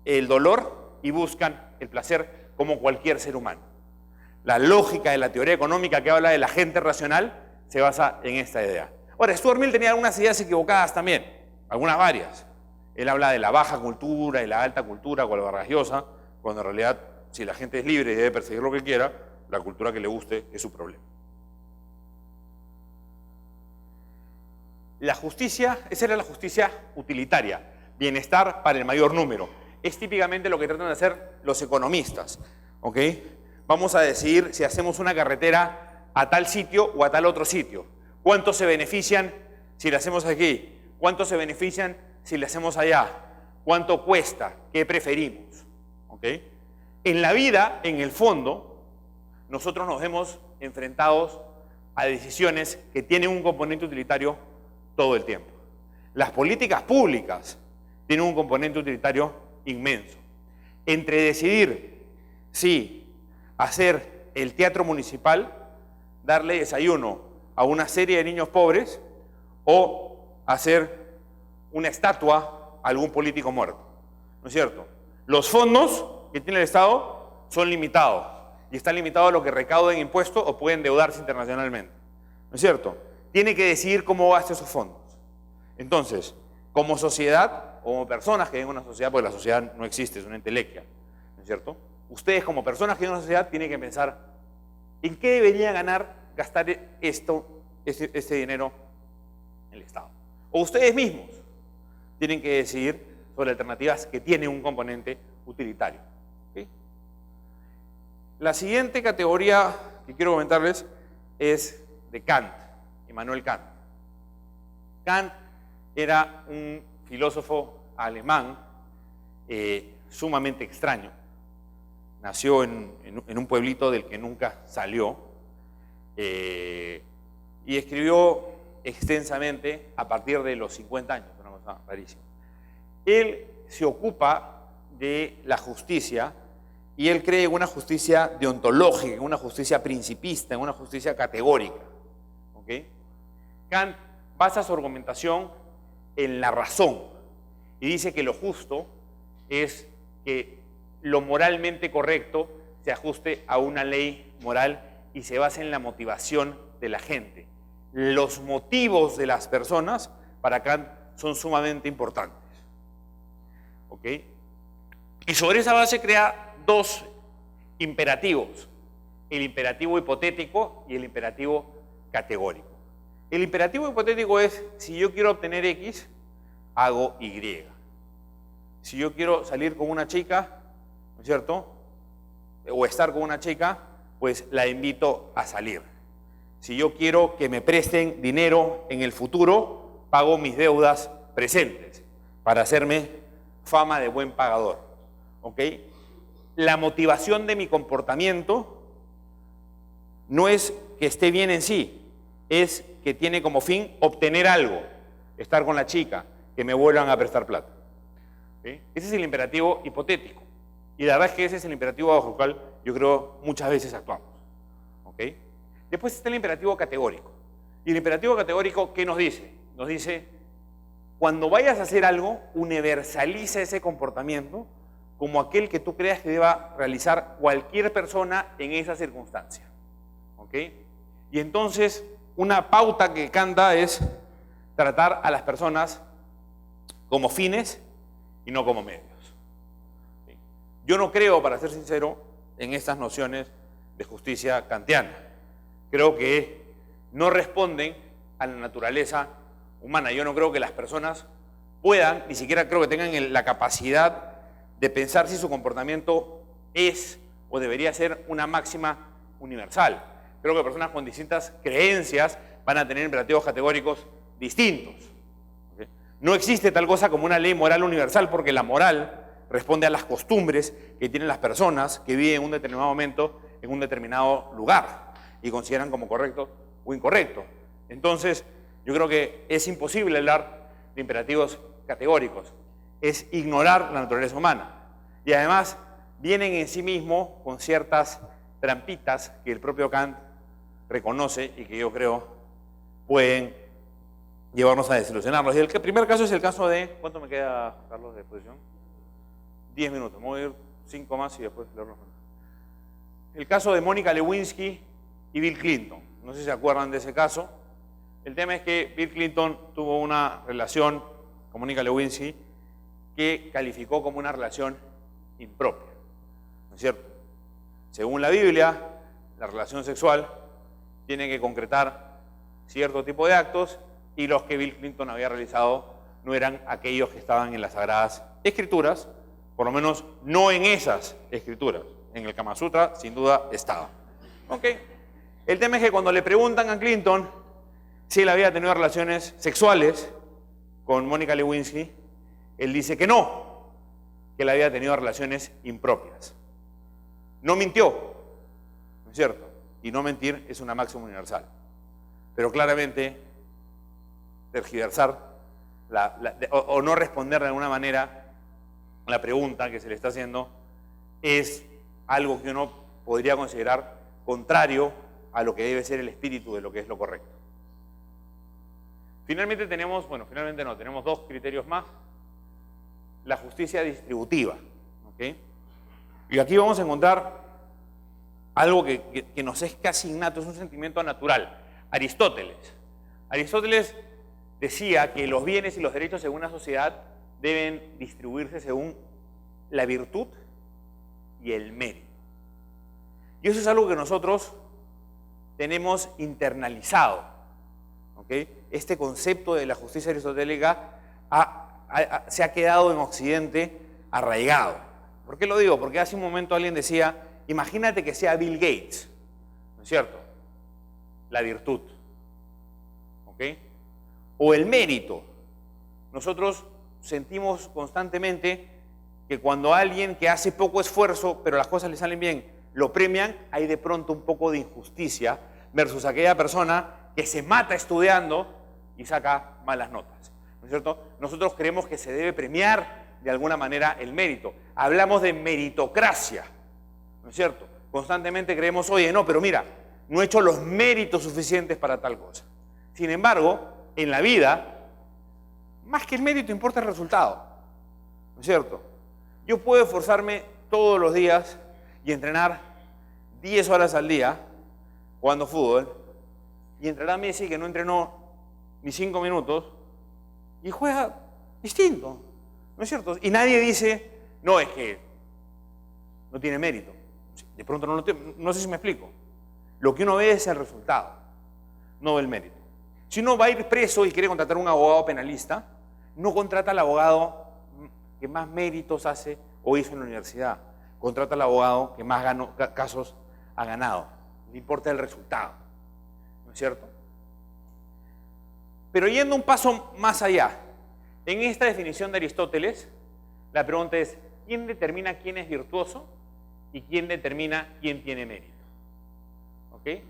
el dolor y buscan el placer como cualquier ser humano. La lógica de la teoría económica que habla de la gente racional se basa en esta idea. Ahora, Stuart Mill tenía algunas ideas equivocadas también, algunas varias. Él habla de la baja cultura y la alta cultura o la vargagiosa, cuando en realidad, si la gente es libre y debe perseguir lo que quiera, la cultura que le guste es su problema. La justicia, esa era la justicia utilitaria, bienestar para el mayor número. Es típicamente lo que tratan de hacer los economistas, ¿ok? Vamos a decidir si hacemos una carretera a tal sitio o a tal otro sitio. ¿Cuántos se benefician si la hacemos aquí? ¿Cuántos se benefician si la hacemos allá? ¿Cuánto cuesta? ¿Qué preferimos? ¿Ok? En la vida, en el fondo, nosotros nos vemos enfrentados a decisiones que tienen un componente utilitario todo el tiempo. Las políticas públicas tienen un componente utilitario inmenso. Entre decidir si hacer el teatro municipal, darle desayuno a una serie de niños pobres o hacer una estatua a algún político muerto, ¿no es cierto? Los fondos que tiene el Estado son limitados y están limitados a lo que recauda en impuestos o pueden endeudarse internacionalmente, ¿no es cierto? Tiene que decidir cómo gasta esos fondos. Entonces, como sociedad, como personas que viven en una sociedad, porque la sociedad no existe, es una entelequia, ¿no es cierto? Ustedes como personas que viven en una sociedad tienen que pensar en qué debería gastar este dinero el Estado. O ustedes mismos tienen que decidir sobre alternativas que tienen un componente utilitario. ¿Okay? La siguiente categoría que quiero comentarles es de Kant, Immanuel Kant. Kant era un filósofo alemán sumamente extraño. Nació en un pueblito del que nunca salió y escribió extensamente a partir de los 50 años, una cosa rarísima. Él se ocupa de la justicia y él cree en una justicia deontológica, en una justicia principista, en una justicia categórica. ¿Okay? Kant basa su argumentación en la razón y dice que lo justo es que lo moralmente correcto se ajuste a una ley moral y se base en la motivación de la gente. Los motivos de las personas para Kant son sumamente importantes. ¿Ok? Y sobre esa base crea dos imperativos, el imperativo hipotético y el imperativo categórico. El imperativo hipotético es, si yo quiero obtener X, hago Y. Si yo quiero salir con una chica, ¿no es cierto? O estar con una chica, pues la invito a salir. Si yo quiero que me presten dinero en el futuro, pago mis deudas presentes para hacerme fama de buen pagador. ¿Ok? La motivación de mi comportamiento no es que esté bien en sí, es que tiene como fin obtener algo, estar con la chica, que me vuelvan a prestar plata. ¿Okay? Ese es el imperativo hipotético. Y la verdad es que ese es el imperativo bajo el cual yo creo muchas veces actuamos. ¿Okay? Después está el imperativo categórico. Y el imperativo categórico, ¿qué nos dice? Nos dice, cuando vayas a hacer algo, universaliza ese comportamiento como aquel que tú creas que deba realizar cualquier persona en esa circunstancia. ¿Ok? Y entonces, una pauta que Kant da es tratar a las personas como fines y no como medios. ¿Sí? Yo no creo, para ser sincero, en estas nociones de justicia kantiana. Creo que no responden a la naturaleza humana. Yo no creo que las personas puedan, ni siquiera creo que tengan la capacidad de pensar si su comportamiento es o debería ser una máxima universal. Creo que personas con distintas creencias van a tener imperativos categóricos distintos. ¿Okay? No existe tal cosa como una ley moral universal, porque la moral responde a las costumbres que tienen las personas que viven en un determinado momento, en un determinado lugar, y consideran como correcto o incorrecto. Entonces, yo creo que es imposible hablar de imperativos categóricos. Es ignorar la naturaleza humana. Y además, vienen en sí mismos con ciertas trampitas que el propio Kant reconoce y que yo creo pueden llevarnos a desilusionarnos. Y el primer caso es el caso de... ¿Cuánto me queda, Carlos, de exposición? 10 minutos. Me voy a ir 5 más y después leerlos. El caso de Mónica Lewinsky y Bill Clinton. No sé si se acuerdan de ese caso. El tema es que Bill Clinton tuvo una relación con Mónica Lewinsky que calificó como una relación impropia. ¿No es cierto? Según la Biblia, la relación sexual tiene que concretar cierto tipo de actos y los que Bill Clinton había realizado no eran aquellos que estaban en las Sagradas Escrituras, por lo menos no en esas escrituras. En el Kama Sutra, sin duda, estaba. ¿Ok? El tema es que cuando le preguntan a Clinton si él había tenido relaciones sexuales con Mónica Lewinsky, él dice que no, que él había tenido relaciones impropias. No mintió, ¿no es cierto? Y no mentir es una máxima universal. Pero claramente, tergiversar o no responder de alguna manera a la pregunta que se le está haciendo es algo que uno podría considerar contrario a lo que debe ser el espíritu de lo que es lo correcto. Finalmente tenemos, bueno, finalmente no, tenemos dos criterios más. La justicia distributiva. ¿Okay? Y aquí vamos a encontrar algo que nos es casi innato, es un sentimiento natural. Aristóteles decía que los bienes y los derechos según una sociedad deben distribuirse según la virtud y el mérito. Y eso es algo que nosotros tenemos internalizado. ¿Okay? Este concepto de la justicia aristotélica se ha quedado en Occidente arraigado. ¿Por qué lo digo? Porque hace un momento alguien decía, imagínate que sea Bill Gates, ¿no es cierto? La virtud. ¿Ok? O el mérito. nosotros sentimos constantemente que cuando alguien que hace poco esfuerzo, pero las cosas le salen bien, lo premian, hay de pronto un poco de injusticia versus aquella persona que se mata estudiando y saca malas notas, ¿no es cierto? Nosotros creemos que se debe premiar de alguna manera el mérito. Hablamos de meritocracia, ¿no es cierto? Constantemente creemos, oye, no, pero mira, no he hecho los méritos suficientes para tal cosa. Sin embargo, en la vida, más que el mérito importa el resultado, ¿no es cierto? Yo puedo esforzarme todos los días y entrenar 10 horas al día jugando fútbol, y entrará Messi que no entrenó ni 5 minutos y juega distinto, ¿no es cierto? Y nadie dice, no, es que no tiene mérito. De pronto no sé si me explico. Lo que uno ve es el resultado, no el mérito. Si uno va a ir preso y quiere contratar a un abogado penalista, no contrata al abogado que más méritos hace o hizo en la universidad. Contrata al abogado que más casos ha ganado. Le importa el resultado, ¿no es cierto? Pero yendo un paso más allá, en esta definición de Aristóteles, la pregunta es, ¿quién determina quién es virtuoso y quién determina quién tiene mérito? ¿Ok?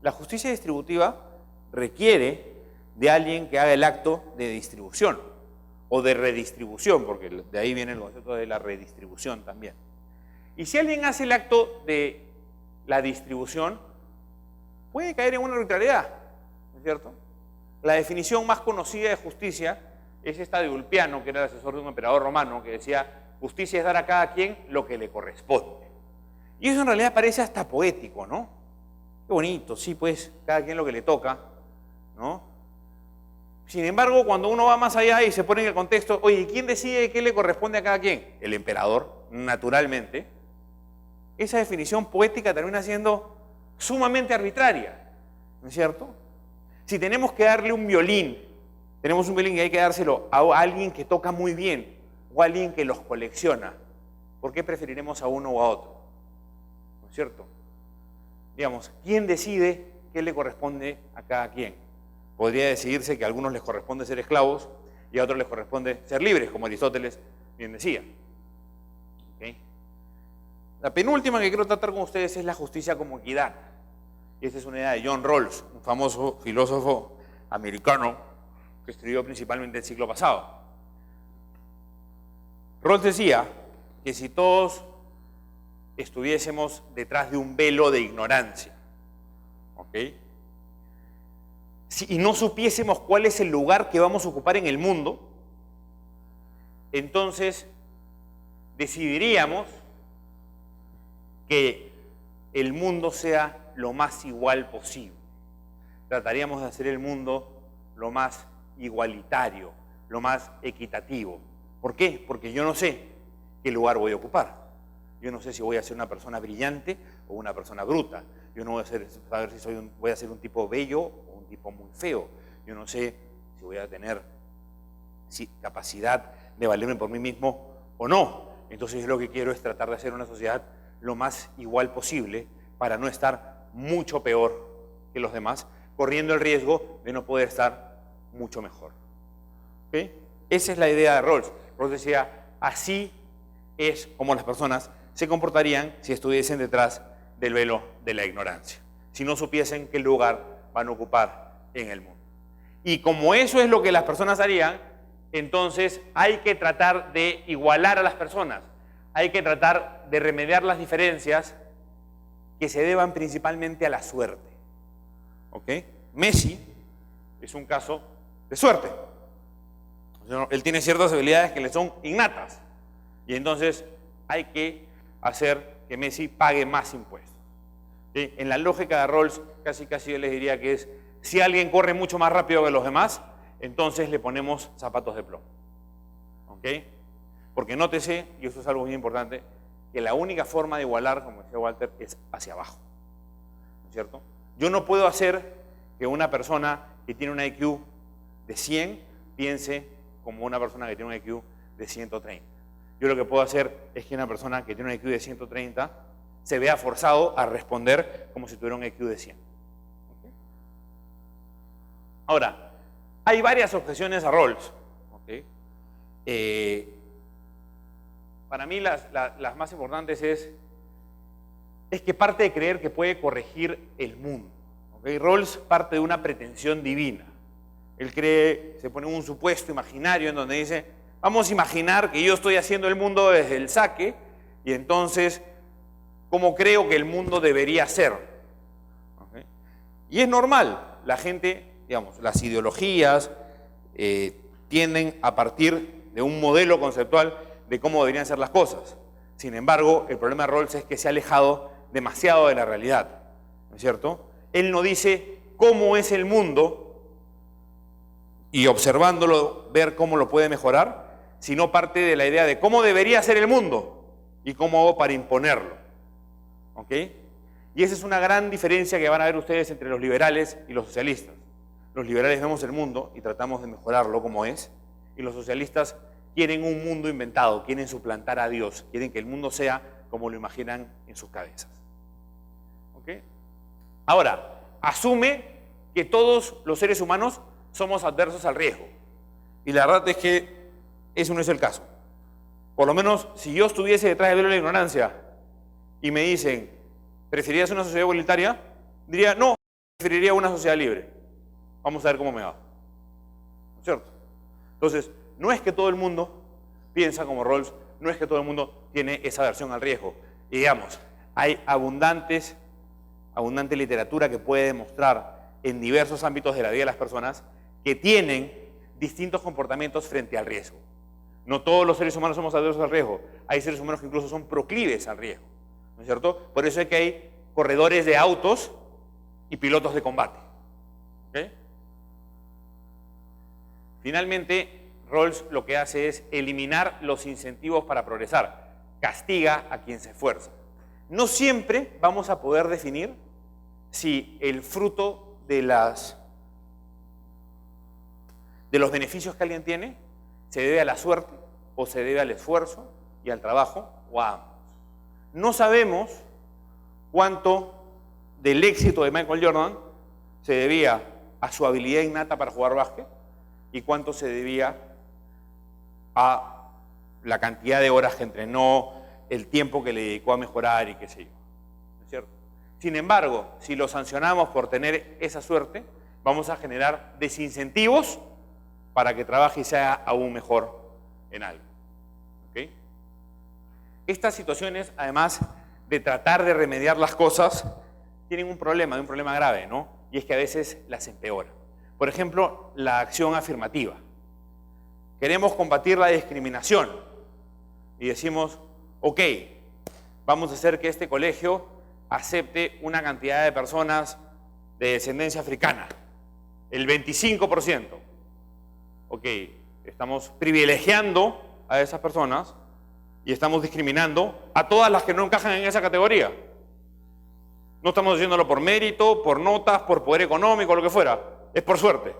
La justicia distributiva requiere de alguien que haga el acto de distribución o de redistribución, porque de ahí viene el concepto de la redistribución también. Y si alguien hace el acto de la distribución, puede caer en una arbitrariedad, ¿no es cierto? La definición más conocida de justicia es esta de Ulpiano, que era el asesor de un emperador romano, que decía, justicia es dar a cada quien lo que le corresponde. Y eso en realidad parece hasta poético, ¿no? Qué bonito, sí, pues, cada quien lo que le toca, ¿no? Sin embargo, cuando uno va más allá y se pone en el contexto, oye, ¿quién decide qué le corresponde a cada quien? El emperador, naturalmente. Esa definición poética termina siendo sumamente arbitraria, ¿no es cierto? Si tenemos que darle un violín, tenemos un violín y hay que dárselo a alguien que toca muy bien o a alguien que los colecciona, ¿por qué preferiremos a uno o a otro? ¿No es cierto? Digamos, ¿quién decide qué le corresponde a cada quien? Podría decidirse que a algunos les corresponde ser esclavos y a otros les corresponde ser libres, como Aristóteles bien decía. ¿Okay? La penúltima que quiero tratar con ustedes es la justicia como equidad. Y esta es una idea de John Rawls, un famoso filósofo americano que escribió principalmente el siglo pasado. Rawls decía que si todos estuviésemos detrás de un velo de ignorancia, ¿ok? Y no supiésemos cuál es el lugar que vamos a ocupar en el mundo, entonces decidiríamos que el mundo sea lo más igual posible. Trataríamos de hacer el mundo lo más igualitario, lo más equitativo. ¿Por qué? Porque yo no sé qué lugar voy a ocupar. Yo no sé si voy a ser una persona brillante o una persona bruta. Yo no voy a saber si voy a ser un tipo bello o un tipo muy feo. Yo no sé si voy a tener capacidad de valerme por mí mismo o no. Entonces yo lo que quiero es tratar de hacer una sociedad lo más igual posible para no estar mucho peor que los demás, corriendo el riesgo de no poder estar mucho mejor. ¿Okay? Esa es la idea de Rawls. Rawls decía, así es como las personas se comportarían si estuviesen detrás del velo de la ignorancia, si no supiesen qué lugar van a ocupar en el mundo. Y como eso es lo que las personas harían, entonces hay que tratar de igualar a las personas, hay que tratar de remediar las diferencias que se deban principalmente a la suerte. ¿Ok? Messi es un caso de suerte. Él tiene ciertas habilidades que le son innatas y entonces hay que hacer que Messi pague más impuestos. ¿Sí? En la lógica de Rawls, casi yo les diría que es, si alguien corre mucho más rápido que los demás, entonces le ponemos zapatos de plomo. ¿Ok? Porque nótese, y esto es algo muy importante, que la única forma de igualar, como decía Walter, es hacia abajo. ¿No es cierto? Yo no puedo hacer que una persona que tiene un IQ de 100 piense como una persona que tiene un IQ de 130. Yo lo que puedo hacer es que una persona que tiene un IQ de 130 se vea forzado a responder como si tuviera un IQ de 100. ¿Okay? Ahora, hay varias objeciones a Rawls. para mí las más importantes es que parte de creer que puede corregir el mundo. ¿Okay? Rawls parte de una pretensión divina. Él cree, se pone un supuesto imaginario en donde dice, vamos a imaginar que yo estoy haciendo el mundo desde el saque y entonces, ¿cómo creo que el mundo debería ser? ¿Okay? Y es normal, la gente, digamos, las ideologías tienden a partir de un modelo conceptual de cómo deberían ser las cosas. Sin embargo, el problema de Rawls es que se ha alejado demasiado de la realidad, ¿no es cierto? Él no dice cómo es el mundo y observándolo ver cómo lo puede mejorar, sino parte de la idea de cómo debería ser el mundo y cómo hago para imponerlo. ¿Ok? Y esa es una gran diferencia que van a ver ustedes entre los liberales y los socialistas. Los liberales vemos el mundo y tratamos de mejorarlo como es, y los socialistas quieren un mundo inventado, quieren suplantar a Dios, quieren que el mundo sea como lo imaginan en sus cabezas. ¿Ok? Ahora, asume que todos los seres humanos somos adversos al riesgo. Y la verdad es que ese no es el caso. Por lo menos, si yo estuviese detrás del velo de la ignorancia y me dicen, ¿preferirías una sociedad igualitaria? Diría, no, preferiría una sociedad libre. Vamos a ver cómo me va. ¿No es cierto? Entonces, no es que todo el mundo piensa como Rawls, no es que todo el mundo tiene esa aversión al riesgo. Y digamos, hay abundante literatura que puede demostrar en diversos ámbitos de la vida de las personas que tienen distintos comportamientos frente al riesgo. No todos los seres humanos somos adversos al riesgo. Hay seres humanos que incluso son proclives al riesgo. ¿No es cierto? Por eso es que hay corredores de autos y pilotos de combate. ¿Okay? Finalmente, Rawls lo que hace es eliminar los incentivos para progresar. Castiga a quien se esfuerza. No siempre vamos a poder definir si el fruto de los beneficios que alguien tiene se debe a la suerte o se debe al esfuerzo y al trabajo o a ambos. No sabemos cuánto del éxito de Michael Jordan se debía a su habilidad innata para jugar básquet y cuánto se debía a la cantidad de horas que entrenó, el tiempo que le dedicó a mejorar y qué sé yo. ¿No es cierto? Sin embargo, si lo sancionamos por tener esa suerte, vamos a generar desincentivos para que trabaje y sea aún mejor en algo. ¿Ok? Estas situaciones, además de tratar de remediar las cosas, tienen un problema grave, ¿no? Y es que a veces las empeoran. Por ejemplo, la acción afirmativa. Queremos combatir la discriminación y decimos, ok, vamos a hacer que este colegio acepte una cantidad de personas de descendencia africana, el 25%. Ok, estamos privilegiando a esas personas y estamos discriminando a todas las que no encajan en esa categoría. No estamos haciéndolo por mérito, por notas, por poder económico, lo que fuera. Es por suerte.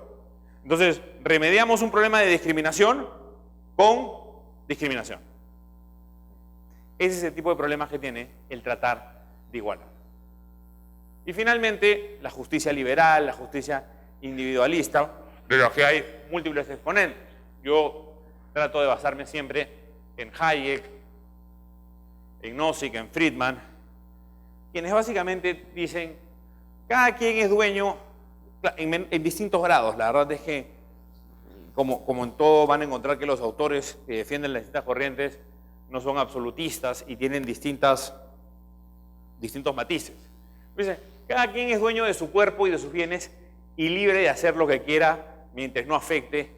Entonces, remediamos un problema de discriminación con discriminación. Ese es el tipo de problemas que tiene el tratar de igualar. Y finalmente, la justicia liberal, la justicia individualista, de la que hay múltiples exponentes. Yo trato de basarme siempre en Hayek, en Nozick, en Friedman, quienes básicamente dicen, cada quien es dueño en distintos grados. La verdad es que, como en todo, van a encontrar que los autores que defienden las distintas corrientes no son absolutistas y tienen distintos matices. Dice, cada quien es dueño de su cuerpo y de sus bienes y libre de hacer lo que quiera mientras no afecte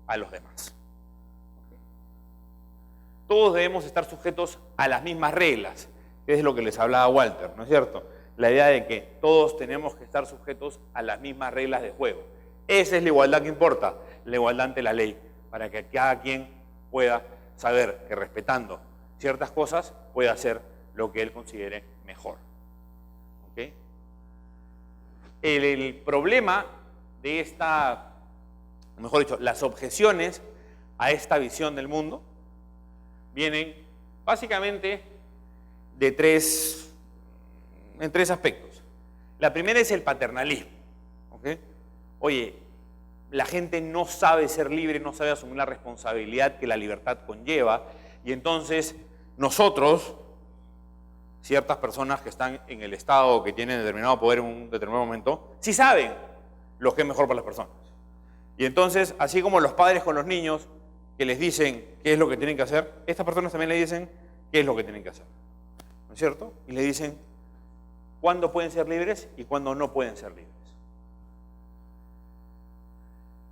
a los demás. Todos debemos estar sujetos a las mismas reglas, que es lo que les hablaba Walter, ¿no es cierto? La idea de que todos tenemos que estar sujetos a las mismas reglas de juego. Esa es la igualdad que importa, la igualdad ante la ley, para que cada quien pueda saber que respetando ciertas cosas puede hacer lo que él considere mejor. ¿Okay? El problema de esta, mejor dicho, las objeciones a esta visión del mundo vienen básicamente en tres aspectos. La primera es el paternalismo. ¿Okay? Oye, la gente no sabe ser libre, no sabe asumir la responsabilidad que la libertad conlleva, y entonces nosotros, ciertas personas que están en el Estado, que tienen determinado poder en un determinado momento, sí saben lo que es mejor para las personas. Y entonces, así como los padres con los niños, que les dicen qué es lo que tienen que hacer, estas personas también le dicen qué es lo que tienen que hacer. ¿No es cierto? Y le dicen cuándo pueden ser libres y cuándo no pueden ser libres.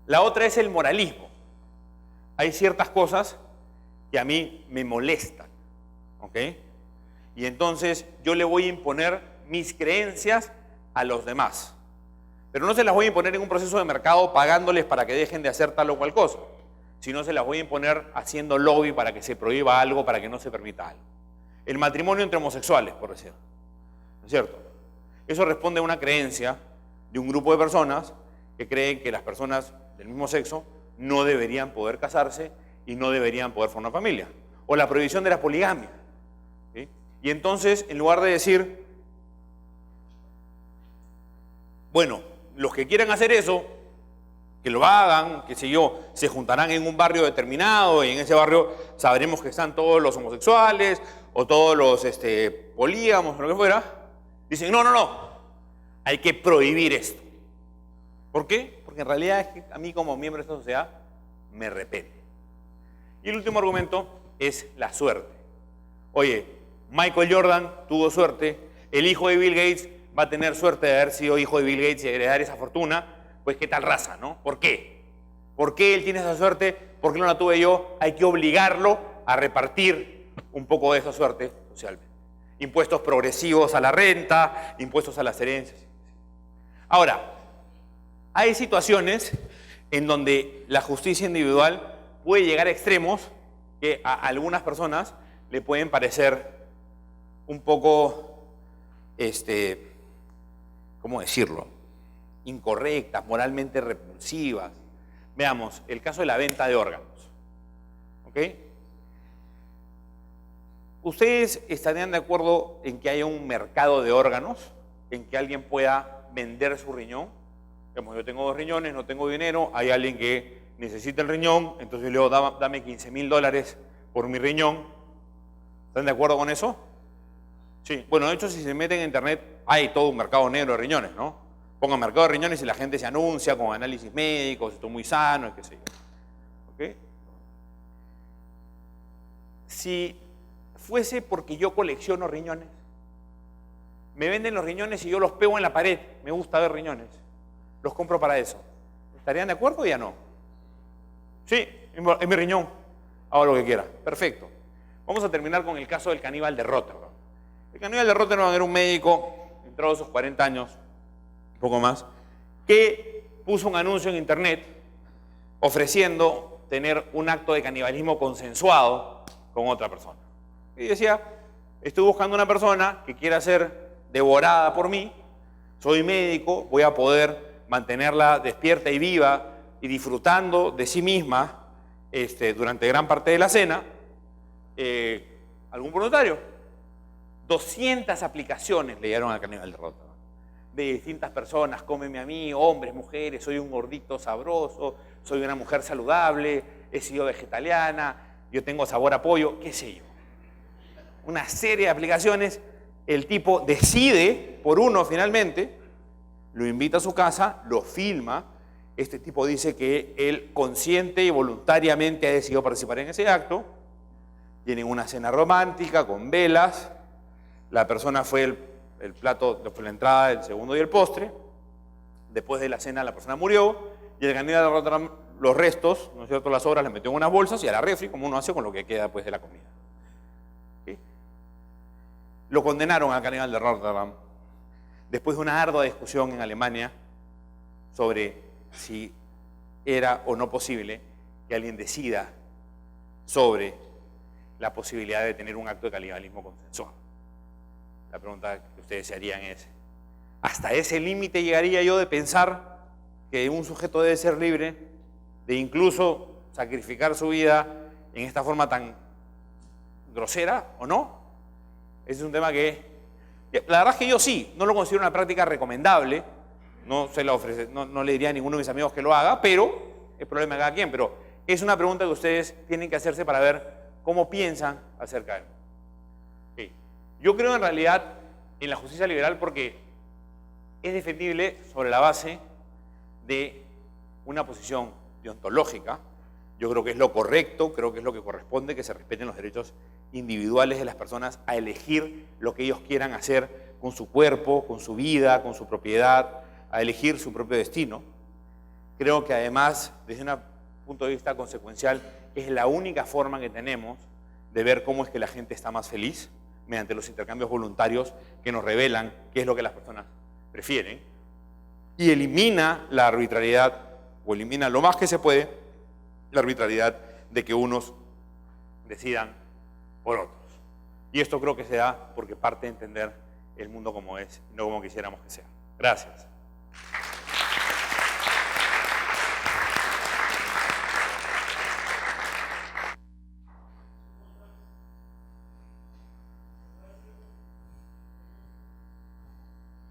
La otra es el moralismo. Hay ciertas cosas que a mí me molestan, ¿ok? Y entonces yo le voy a imponer mis creencias a los demás. Pero no se las voy a imponer en un proceso de mercado pagándoles para que dejen de hacer tal o cual cosa, sino se las voy a imponer haciendo lobby para que se prohíba algo, para que no se permita algo. El matrimonio entre homosexuales, por decir, ¿no es cierto? Eso responde a una creencia de un grupo de personas que creen que las personas del mismo sexo no deberían poder casarse y no deberían poder formar familia. O la prohibición de la poligamia, ¿sí? Y entonces, en lugar de decir, bueno, los que quieran hacer eso, que lo hagan, qué sé yo, se juntarán en un barrio determinado y en ese barrio sabremos que están todos los homosexuales o todos los polígamos o lo que fuera. Dicen, no, hay que prohibir esto. ¿Por qué? Porque en realidad es que a mí como miembro de esta sociedad me repele. Y el último argumento es la suerte. Oye, Michael Jordan tuvo suerte, el hijo de Bill Gates va a tener suerte de haber sido hijo de Bill Gates y heredar esa fortuna, pues qué tal raza, ¿no? ¿Por qué? ¿Por qué él tiene esa suerte? ¿Por qué no la tuve yo? Hay que obligarlo a repartir un poco de esa suerte socialmente. Impuestos progresivos a la renta, impuestos a las herencias. Ahora, hay situaciones en donde la justicia individual puede llegar a extremos que a algunas personas le pueden parecer un poco, ¿cómo decirlo? Incorrectas, moralmente repulsivas. Veamos, el caso de la venta de órganos. ¿Ok? ¿Ustedes estarían de acuerdo en que haya un mercado de órganos? En que alguien pueda vender su riñón. Digamos, yo tengo 2 riñones, no tengo dinero, hay alguien que necesita el riñón, entonces le digo, dame $15.000 por mi riñón. ¿Están de acuerdo con eso? Sí. Bueno, de hecho, si se meten en internet, hay todo un mercado negro de riñones, ¿no? Pongan mercado de riñones y la gente se anuncia con análisis médicos, estoy muy sano, y qué sé yo. ¿Ok? Si fuese porque yo colecciono riñones, me venden los riñones y yo los pego en la pared, me gusta ver riñones, los compro para eso. ¿Estarían de acuerdo o ya no? Sí, es mi riñón, hago lo que quiera. Perfecto. Vamos a terminar con el caso del caníbal de Rotterdam. El caníbal de Rotterdam era un médico, entrado a sus 40 años, un poco más, que puso un anuncio en internet ofreciendo tener un acto de canibalismo consensuado con otra persona. Y decía, estoy buscando una persona que quiera ser devorada por mí, soy médico, voy a poder mantenerla despierta y viva y disfrutando de sí misma durante gran parte de la cena. ¿Algún voluntario? 200 aplicaciones le dieron al caníbal de Rotterdam, de distintas personas, cómeme a mí, hombres, mujeres, soy un gordito sabroso, soy una mujer saludable, he sido vegetariana, yo tengo sabor a pollo, qué sé yo. Una serie de aplicaciones, el tipo decide por uno finalmente, lo invita a su casa, lo filma, este tipo dice que él consciente y voluntariamente ha decidido participar en ese acto, tienen una cena romántica con velas, la persona fue el plato, fue la entrada, el segundo y el postre, después de la cena la persona murió y el caníbal de Rotterdam los restos, ¿no es cierto?, las sobras las metió en unas bolsas y a la refri, como uno hace con lo que queda después de la comida. ¿Sí? Lo condenaron al caníbal de Rotterdam después de una ardua discusión en Alemania sobre si era o no posible que alguien decida sobre la posibilidad de tener un acto de canibalismo consensuado. La pregunta que ustedes se harían es, ¿hasta ese límite llegaría yo de pensar que un sujeto debe ser libre de incluso sacrificar su vida en esta forma tan grosera o no? Ese es un tema que, la verdad es que yo sí, no lo considero una práctica recomendable, No se la ofrece, no le diría a ninguno de mis amigos que lo haga, pero es problema de cada quien. Pero es una pregunta que ustedes tienen que hacerse para ver cómo piensan acerca de él. Okay. Yo creo en realidad en la justicia liberal porque es defendible sobre la base de una posición deontológica. Yo creo que es lo correcto, creo que es lo que corresponde, que se respeten los derechos individuales de las personas a elegir lo que ellos quieran hacer con su cuerpo, con su vida, con su propiedad, a elegir su propio destino. Creo que además, desde un punto de vista consecuencial, es la única forma que tenemos de ver cómo es que la gente está más feliz, mediante los intercambios voluntarios que nos revelan qué es lo que las personas prefieren, y elimina la arbitrariedad, o elimina lo más que se puede, la arbitrariedad de que unos decidan por otros. Y esto creo que se da porque parte de entender el mundo como es, y no como quisiéramos que sea. Gracias.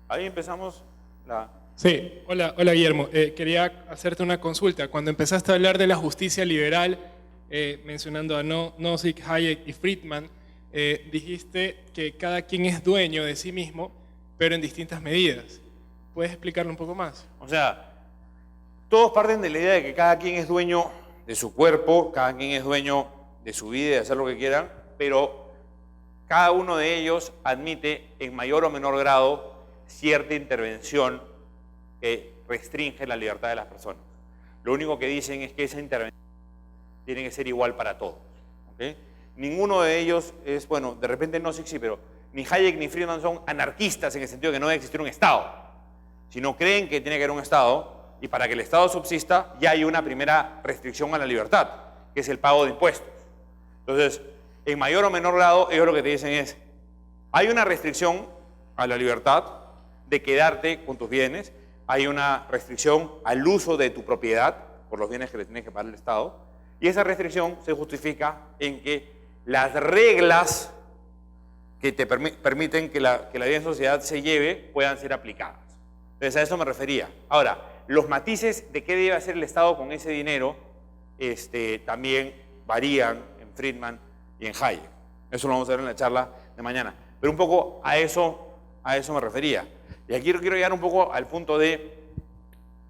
Ahí empezamos la... Sí, hola Guillermo. Quería hacerte una consulta. Cuando empezaste a hablar de la justicia liberal, mencionando a Nozick, Hayek y Friedman, dijiste que cada quien es dueño de sí mismo, pero en distintas medidas. ¿Puedes explicarlo un poco más? O sea, todos parten de la idea de que cada quien es dueño de su cuerpo, cada quien es dueño de su vida y de hacer lo que quieran, pero cada uno de ellos admite en mayor o menor grado cierta intervención que restringe la libertad de las personas. Lo único que dicen es que esa intervención tiene que ser igual para todos. ¿Okay? Ninguno de ellos es, bueno, de repente no sé si, pero ni Hayek ni Friedman son anarquistas en el sentido de que no debe existir un Estado, sino creen que tiene que haber un Estado, y para que el Estado subsista ya hay una primera restricción a la libertad, que es el pago de impuestos. Entonces, en mayor o menor grado, ellos lo que te dicen es, hay una restricción a la libertad de quedarte con tus bienes, hay una restricción al uso de tu propiedad por los bienes que le tienes que pagar el Estado, y esa restricción se justifica en que las reglas que te permiten que la vida en sociedad se lleve puedan ser aplicadas. Entonces a eso me refería. Ahora, los matices de qué debe hacer el Estado con ese dinero también varían en Friedman y en Hayek. Eso lo vamos a ver en la charla de mañana. Pero un poco a eso me refería. Y aquí quiero llegar un poco al punto de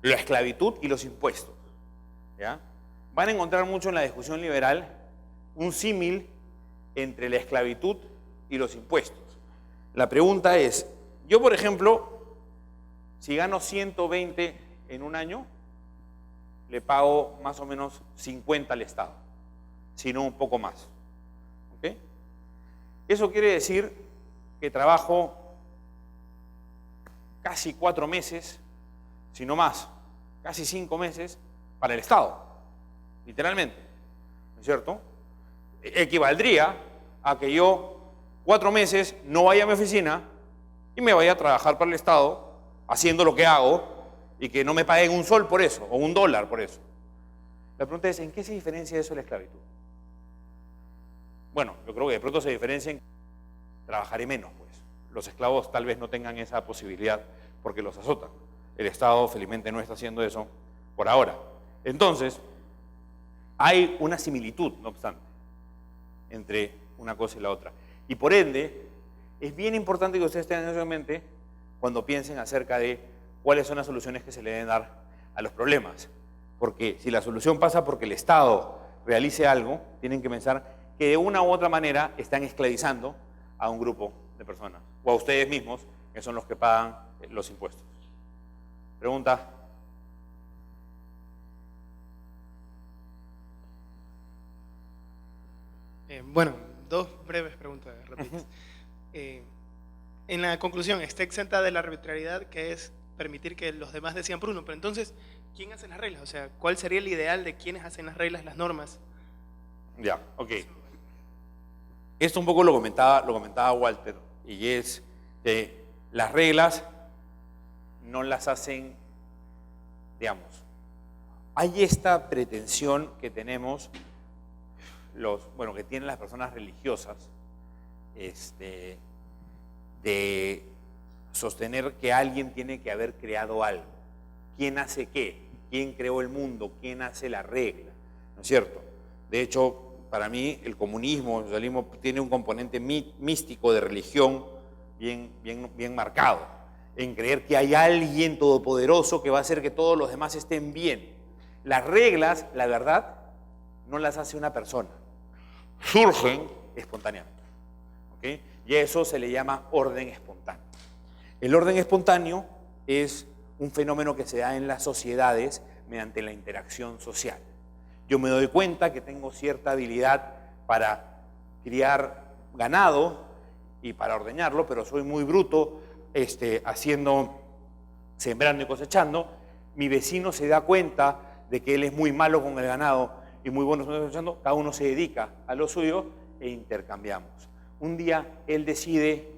la esclavitud y los impuestos. ¿Ya? Van a encontrar mucho en la discusión liberal un símil entre la esclavitud y los impuestos. La pregunta es, yo por ejemplo, si gano 120 en un año, le pago más o menos 50 al Estado, si no un poco más. ¿Okay? Eso quiere decir que trabajo casi 4 meses, si no más, casi 5 meses para el Estado, literalmente, ¿no es cierto? Equivaldría a que yo 4 meses no vaya a mi oficina y me vaya a trabajar para el Estado haciendo lo que hago y que no me paguen un sol por eso o un dólar por eso. La pregunta es, ¿en qué se diferencia eso de la esclavitud? Bueno, yo creo que de pronto se diferencia en que trabajaré menos, pues. Los esclavos tal vez no tengan esa posibilidad porque los azotan. El Estado felizmente no está haciendo eso por ahora. Entonces, hay una similitud, no obstante, entre una cosa y la otra. Y por ende, es bien importante que ustedes tengan eso en mente cuando piensen acerca de cuáles son las soluciones que se le deben dar a los problemas. Porque si la solución pasa porque el Estado realice algo, tienen que pensar que de una u otra manera están esclavizando a un grupo de personas, o a ustedes mismos, que son los que pagan los impuestos. Pregunta. Bueno, 2 breves preguntas rápidas. En la conclusión, está exenta de la arbitrariedad, que es permitir que los demás decidan por uno, pero entonces, ¿quién hace las reglas? O sea, ¿cuál sería el ideal de quiénes hacen las reglas, las normas? Ya, ok. Esto un poco lo comentaba Walter, y es que las reglas no las hacen, digamos, hay esta pretensión que tenemos que tienen las personas religiosas, de sostener que alguien tiene que haber creado algo. ¿Quién hace qué? ¿Quién creó el mundo? ¿Quién hace la regla? ¿No es cierto? De hecho, para mí el comunismo, el socialismo tiene un componente místico de religión bien marcado, en creer que hay alguien todopoderoso que va a hacer que todos los demás estén bien. Las reglas, la verdad, no las hace una persona, surgen espontáneamente. ¿Okay? Y a eso se le llama orden espontáneo. El orden espontáneo es un fenómeno que se da en las sociedades mediante la interacción social. Yo me doy cuenta que tengo cierta habilidad para criar ganado y para ordeñarlo, pero soy muy bruto sembrando y cosechando. Mi vecino se da cuenta de que él es muy malo con el ganado y muy bueno cosechando. Cada uno se dedica a lo suyo e intercambiamos. Un día él decide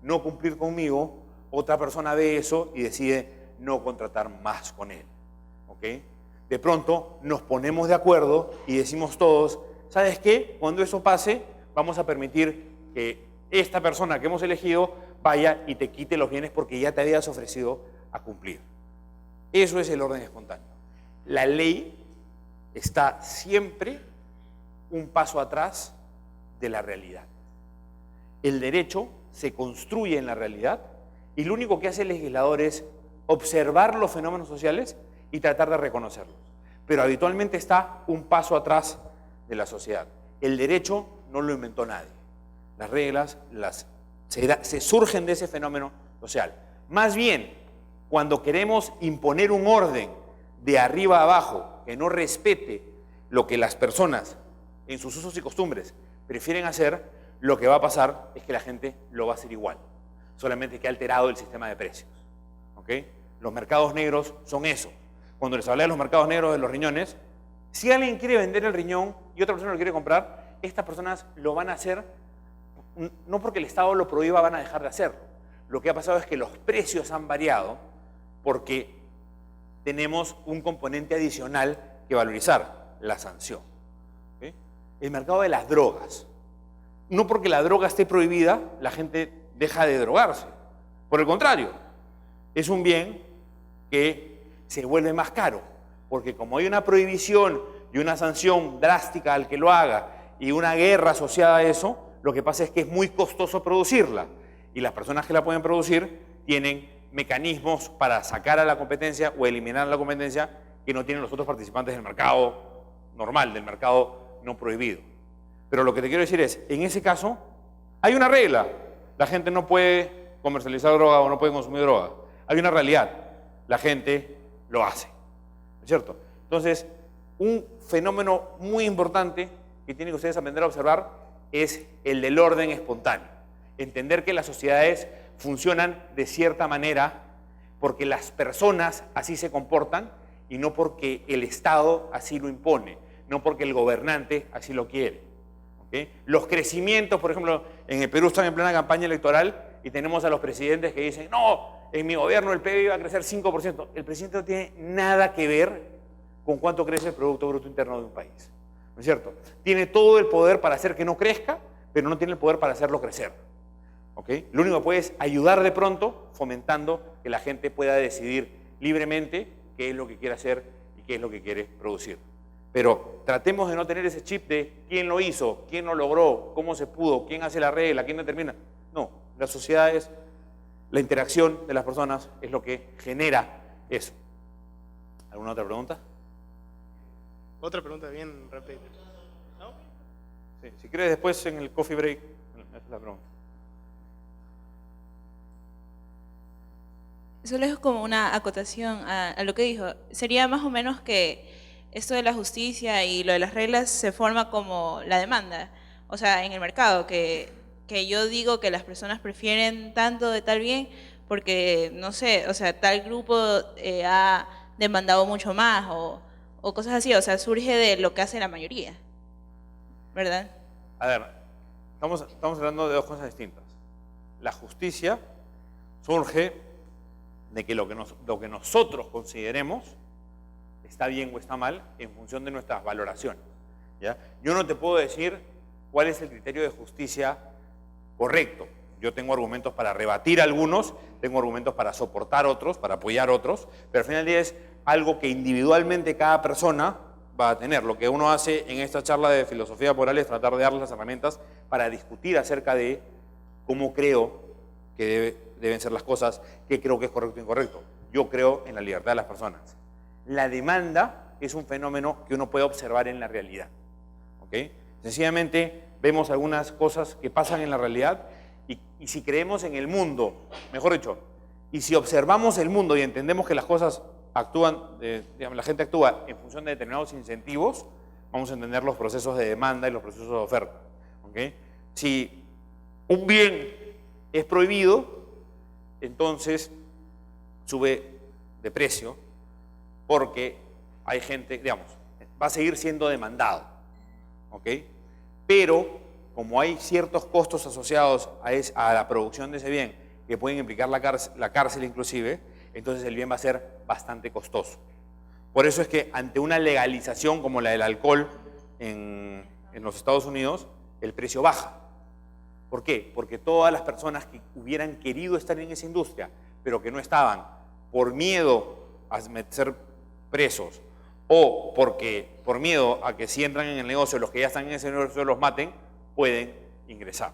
no cumplir conmigo, otra persona ve eso y decide no contratar más con él. ¿Okay? De pronto nos ponemos de acuerdo y decimos todos, ¿sabes qué? Cuando eso pase, vamos a permitir que esta persona que hemos elegido vaya y te quite los bienes porque ya te habías ofrecido a cumplir. Eso es el orden espontáneo. La ley está siempre un paso atrás de la realidad. El derecho se construye en la realidad y lo único que hace el legislador es observar los fenómenos sociales y tratar de reconocerlos. Pero habitualmente está un paso atrás de la sociedad. El derecho no lo inventó nadie. Las reglas se surgen de ese fenómeno social. Más bien, cuando queremos imponer un orden de arriba a abajo que no respete lo que las personas en sus usos y costumbres prefieren hacer, lo que va a pasar es que la gente lo va a hacer igual, solamente que ha alterado el sistema de precios. ¿Okay? Los mercados negros son eso. Cuando les hablé de los mercados negros de los riñones, si alguien quiere vender el riñón y otra persona lo quiere comprar, estas personas lo van a hacer, no porque el Estado lo prohíba, van a dejar de hacerlo. Lo que ha pasado es que los precios han variado porque tenemos un componente adicional que valorizar, la sanción. ¿Okay? El mercado de las drogas. No porque la droga esté prohibida, la gente deja de drogarse. Por el contrario, es un bien que se vuelve más caro, porque como hay una prohibición y una sanción drástica al que lo haga y una guerra asociada a eso, lo que pasa es que es muy costoso producirla y las personas que la pueden producir tienen mecanismos para sacar a la competencia o eliminar la competencia que no tienen los otros participantes del mercado normal, del mercado no prohibido. Pero lo que te quiero decir es, en ese caso, hay una regla. La gente no puede comercializar droga o no puede consumir droga. Hay una realidad. La gente lo hace. ¿No es cierto? Entonces, un fenómeno muy importante que tienen que ustedes aprender a observar es el del orden espontáneo. Entender que las sociedades funcionan de cierta manera porque las personas así se comportan y no porque el Estado así lo impone, no porque el gobernante así lo quiere. ¿Okay? Los crecimientos, por ejemplo, en el Perú están en plena campaña electoral y tenemos a los presidentes que dicen, no, en mi gobierno el PIB iba a crecer 5%. El presidente no tiene nada que ver con cuánto crece el Producto Bruto Interno de un país. ¿No es cierto? Tiene todo el poder para hacer que no crezca, pero no tiene el poder para hacerlo crecer. ¿Okay? Lo único que puede es ayudar de pronto, fomentando que la gente pueda decidir libremente qué es lo que quiere hacer y qué es lo que quiere producir. Pero tratemos de no tener ese chip de quién lo hizo, quién lo logró, cómo se pudo, quién hace la regla, quién determina. No, las sociedades, la interacción de las personas es lo que genera eso. ¿Alguna otra pregunta? Otra pregunta bien rápida. ¿No? Sí, si quieres después en el coffee break, esa es la pregunta. Solo es como una acotación a lo que dijo. Sería más o menos que esto de la justicia y lo de las reglas se forma como la demanda. O sea, en el mercado, que yo digo que las personas prefieren tanto de tal bien porque, no sé, o sea, tal grupo ha demandado mucho más o cosas así. O sea, surge de lo que hace la mayoría, ¿verdad? A ver, estamos hablando de dos cosas distintas. La justicia surge de que lo que nosotros consideremos está bien o está mal en función de nuestras valoraciones. ¿Ya? Yo no te puedo decir cuál es el criterio de justicia correcto. yo tengo argumentos para rebatir algunos, tengo argumentos para soportar otros, para apoyar otros, pero al final del día es algo que individualmente cada persona va a tener. Lo que uno hace en esta charla de filosofía moral es tratar de darles las herramientas para discutir acerca de cómo creo que deben ser las cosas, qué creo que es correcto e incorrecto. Yo creo en la libertad de las personas. La demanda es un fenómeno que uno puede observar en la realidad. ¿Okay? Sencillamente vemos algunas cosas que pasan en la realidad y si creemos en el mundo, mejor dicho, y si observamos el mundo y entendemos que las cosas actúan, digamos, la gente actúa en función de determinados incentivos, vamos a entender los procesos de demanda y los procesos de oferta. ¿Okay? Si un bien es prohibido, entonces sube de precio porque hay gente, digamos, va a seguir siendo demandado. ¿Ok? Pero como hay ciertos costos asociados a la producción de ese bien que pueden implicar la cárcel inclusive, entonces el bien va a ser bastante costoso. Por eso es que ante una legalización como la del alcohol en los Estados Unidos, el precio baja. ¿Por qué? Porque todas las personas que hubieran querido estar en esa industria, pero que no estaban por miedo a ser presos o por miedo a que si entran en el negocio los que ya están en ese negocio los maten, pueden ingresar.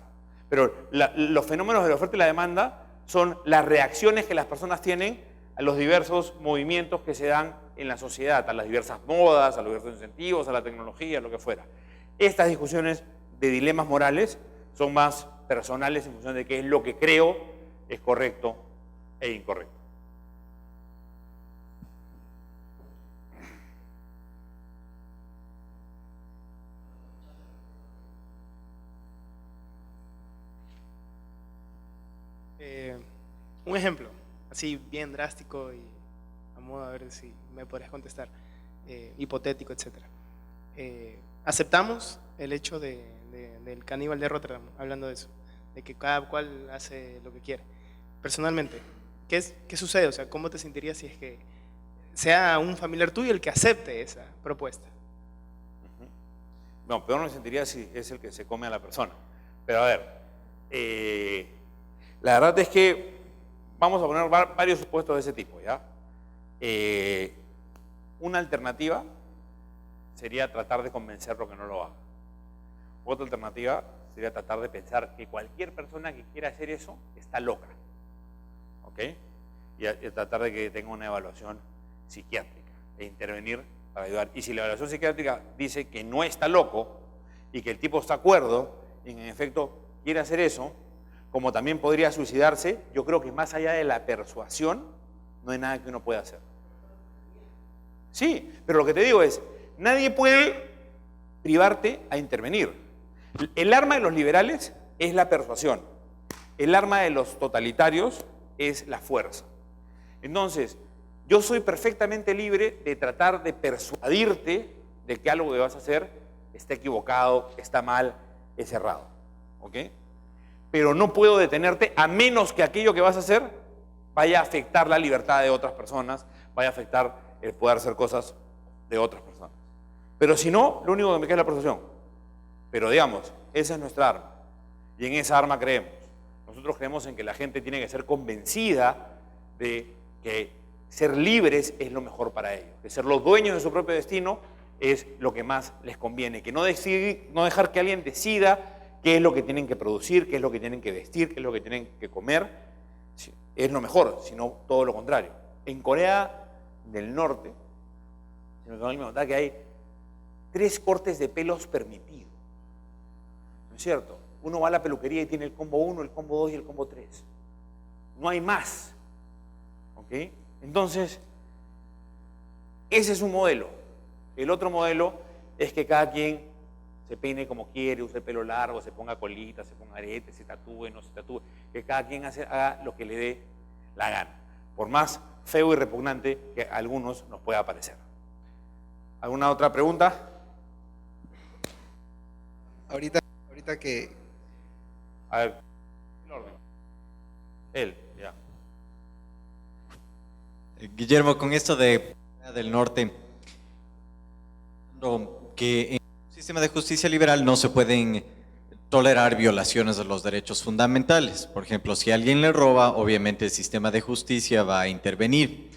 Pero los fenómenos de la oferta y la demanda son las reacciones que las personas tienen a los diversos movimientos que se dan en la sociedad, a las diversas modas, a los diversos incentivos, a la tecnología, a lo que fuera. Estas discusiones de dilemas morales son más personales en función de qué es lo que creo es correcto e incorrecto. Un ejemplo, así bien drástico y vamos a ver si me podrías contestar, hipotético, etc. ¿Aceptamos el hecho del caníbal de Rotterdam, hablando de eso, de que cada cual hace lo que quiere? Personalmente, ¿qué sucede? O sea, ¿cómo te sentirías si es que sea un familiar tuyo el que acepte esa propuesta? No, peor me sentiría si es el que se come a la persona. Pero a ver, la verdad es que vamos a poner varios supuestos de ese tipo, ¿ya? Una alternativa sería tratar de convencerlo que no lo haga. Otra alternativa sería tratar de pensar que cualquier persona que quiera hacer eso está loca. ¿Ok? Y tratar de que tenga una evaluación psiquiátrica e intervenir para ayudar. Y si la evaluación psiquiátrica dice que no está loco y que el tipo está de acuerdo y en efecto quiere hacer eso, como también podría suicidarse, yo creo que más allá de la persuasión, no hay nada que uno pueda hacer. Sí, pero lo que te digo es, nadie puede privarte a intervenir. El arma de los liberales es la persuasión. El arma de los totalitarios es la fuerza. Entonces, yo soy perfectamente libre de tratar de persuadirte de que algo que vas a hacer está equivocado, está mal, es errado. ¿Ok? Pero no puedo detenerte a menos que aquello que vas a hacer vaya a afectar la libertad de otras personas, vaya a afectar el poder hacer cosas de otras personas. Pero si no, lo único que me queda es la persuasión. Pero digamos, esa es nuestra arma. Y en esa arma creemos. Nosotros creemos en que la gente tiene que ser convencida de que ser libres es lo mejor para ellos. Que ser los dueños de su propio destino es lo que más les conviene. Que no dejar que alguien decida qué es lo que tienen que producir, qué es lo que tienen que vestir, qué es lo que tienen que comer, es lo mejor, sino todo lo contrario. En Corea del Norte, me nota que hay 3 cortes de pelos permitidos. ¿No es cierto? Uno va a la peluquería y tiene el combo 1, el combo 2 y el combo 3. No hay más. ¿Ok? Entonces, ese es un modelo. El otro modelo es que cada quien se peine como quiere, use el pelo largo, se ponga colita, se ponga aretes, se tatúe, no se tatúe, que cada quien haga lo que le dé la gana, por más feo y repugnante que a algunos nos pueda parecer. ¿Alguna otra pregunta? Ahorita que... A ver, el orden. Él, ya. Guillermo, con esto del norte, que en el sistema de justicia liberal no se pueden tolerar violaciones de los derechos fundamentales. Por ejemplo, si alguien le roba, obviamente el sistema de justicia va a intervenir.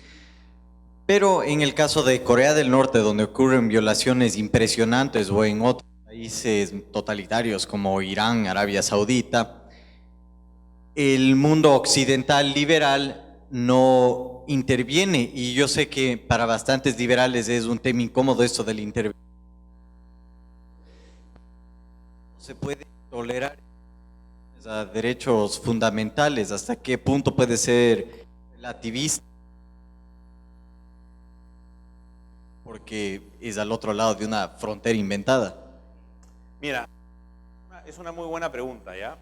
Pero en el caso de Corea del Norte, donde ocurren violaciones impresionantes, o en otros países totalitarios como Irán, Arabia Saudita, el mundo occidental liberal no interviene, y yo sé que para bastantes liberales es un tema incómodo esto del intervenir. No se puede tolerar a derechos fundamentales. ¿Hasta qué punto puede ser relativista? Porque es al otro lado de una frontera inventada. Mira, es una muy buena pregunta, ¿ya?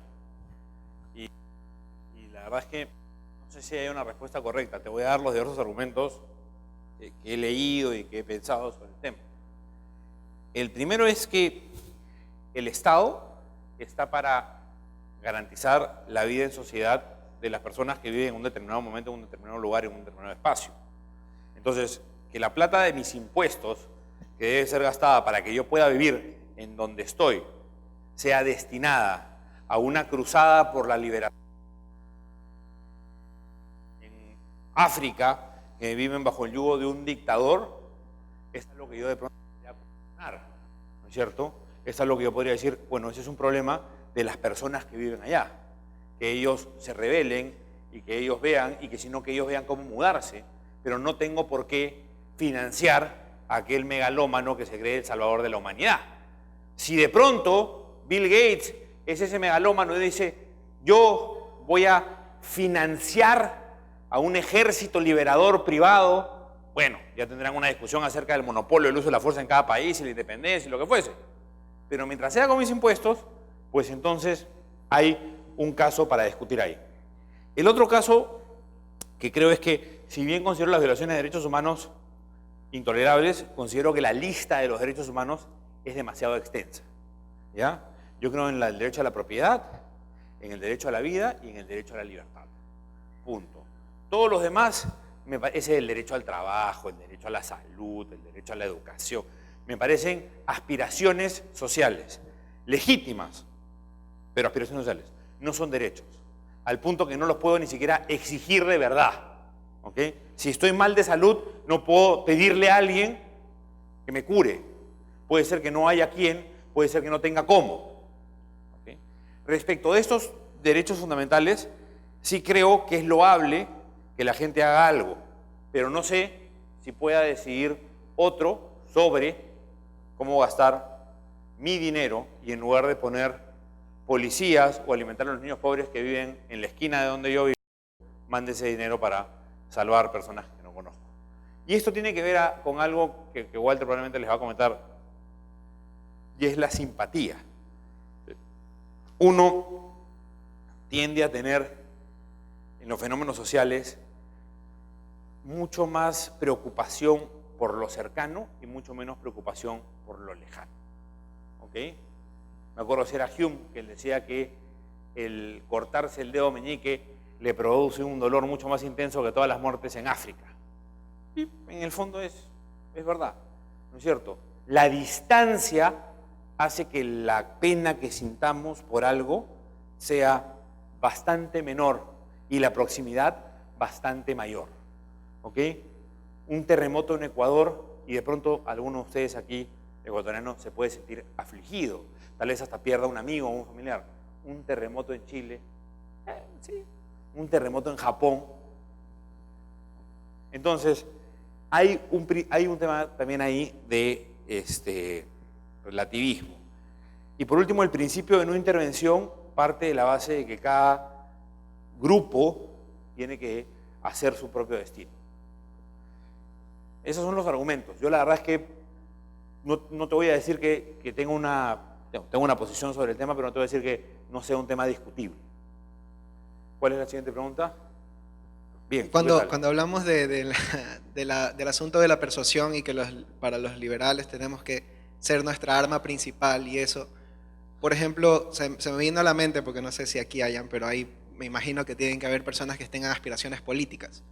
Y la verdad es que no sé si hay una respuesta correcta. Te voy a dar los diversos argumentos que he leído y que he pensado sobre el tema. El primero es que el Estado está para garantizar la vida en sociedad de las personas que viven en un determinado momento, en un determinado lugar, en un determinado espacio. Entonces, que la plata de mis impuestos, que debe ser gastada para que yo pueda vivir en donde estoy, sea destinada a una cruzada por la liberación en África, que viven bajo el yugo de un dictador, es lo que yo de pronto podría cuestionar, ¿no es cierto? Es lo que yo podría decir, bueno, ese es un problema de las personas que viven allá, que ellos se rebelen y que ellos vean, y que sino que ellos vean cómo mudarse, pero no tengo por qué financiar a aquel megalómano que se cree el salvador de la humanidad. Si de pronto Bill Gates es ese megalómano y dice, yo voy a financiar a un ejército liberador privado, bueno, ya tendrán una discusión acerca del monopolio del uso de la fuerza en cada país y la independencia y lo que fuese. Pero mientras sea con mis impuestos, pues entonces hay un caso para discutir ahí. El otro caso que creo es que, si bien considero las violaciones de derechos humanos intolerables, considero que la lista de los derechos humanos es demasiado extensa, ¿ya? Yo creo en el derecho a la propiedad, en el derecho a la vida y en el derecho a la libertad. Punto. Todos los demás, me parece el derecho al trabajo, el derecho a la salud, el derecho a la educación, me parecen aspiraciones sociales, legítimas, pero aspiraciones sociales, no son derechos, al punto que no los puedo ni siquiera exigir de verdad. ¿Ok? Si estoy mal de salud, no puedo pedirle a alguien que me cure. Puede ser que no haya quien, puede ser que no tenga cómo. ¿Ok? Respecto de estos derechos fundamentales, sí creo que es loable que la gente haga algo, pero no sé si pueda decidir otro sobre cómo gastar mi dinero, y en lugar de poner policías o alimentar a los niños pobres que viven en la esquina de donde yo vivo, mande ese dinero para salvar personas que no conozco. Y esto tiene que ver con algo que Walter probablemente les va a comentar, y es la simpatía. Uno tiende a tener en los fenómenos sociales mucho más preocupación por lo cercano y mucho menos preocupación por lo lejano. ¿Ok? Me acuerdo si era Hume, que él decía que el cortarse el dedo meñique le produce un dolor mucho más intenso que todas las muertes en África. Y en el fondo es verdad, ¿no es cierto? La distancia hace que la pena que sintamos por algo sea bastante menor y la proximidad bastante mayor. ¿Ok? Un terremoto en Ecuador, y de pronto alguno de ustedes aquí, ecuatorianos, se puede sentir afligido, tal vez hasta pierda un amigo o un familiar. Un terremoto en Chile, sí. Un terremoto en Japón. Entonces, hay un tema también ahí de relativismo. Y por último, el principio de no intervención parte de la base de que cada grupo tiene que hacer su propio destino. Esos son los argumentos. Yo la verdad es que no te voy a decir que tengo una posición sobre el tema, pero no te voy a decir que no sea un tema discutible. ¿Cuál es la siguiente pregunta? Bien. Cuando hablamos del asunto de la persuasión y que para los liberales tenemos que ser nuestra arma principal y eso, por ejemplo, se me vino a la mente, porque no sé si aquí hayan, pero ahí me imagino que tienen que haber personas que tengan aspiraciones políticas.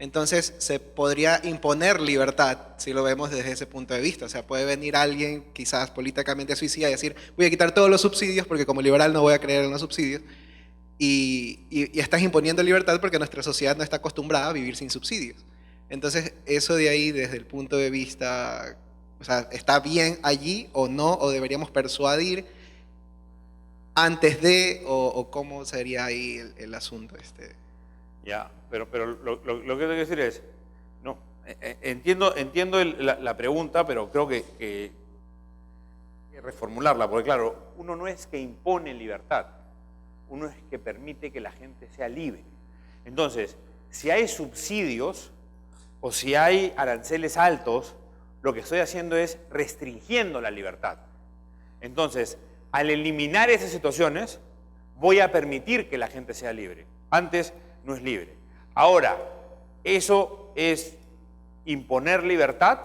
Entonces se podría imponer libertad si lo vemos desde ese punto de vista. O sea, puede venir alguien quizás políticamente suicida y decir, voy a quitar todos los subsidios porque como liberal no voy a creer en los subsidios. Y estás imponiendo libertad porque nuestra sociedad no está acostumbrada a vivir sin subsidios. Entonces eso de ahí desde el punto de vista, o sea, ¿está bien allí o no? ¿O deberíamos persuadir antes de? ¿O cómo sería ahí el asunto este? Ya, pero lo que tengo que decir es, no, entiendo la pregunta, pero creo que hay que reformularla, porque claro, uno no es que impone libertad, uno es que permite que la gente sea libre. Entonces, si hay subsidios o si hay aranceles altos, lo que estoy haciendo es restringiendo la libertad. Entonces, al eliminar esas situaciones, voy a permitir que la gente sea libre. Antes no es libre. Ahora, ¿eso es imponer libertad?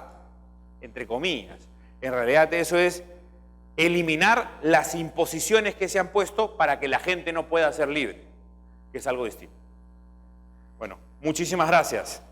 Entre comillas. En realidad eso es eliminar las imposiciones que se han puesto para que la gente no pueda ser libre, que es algo distinto. Bueno, muchísimas gracias.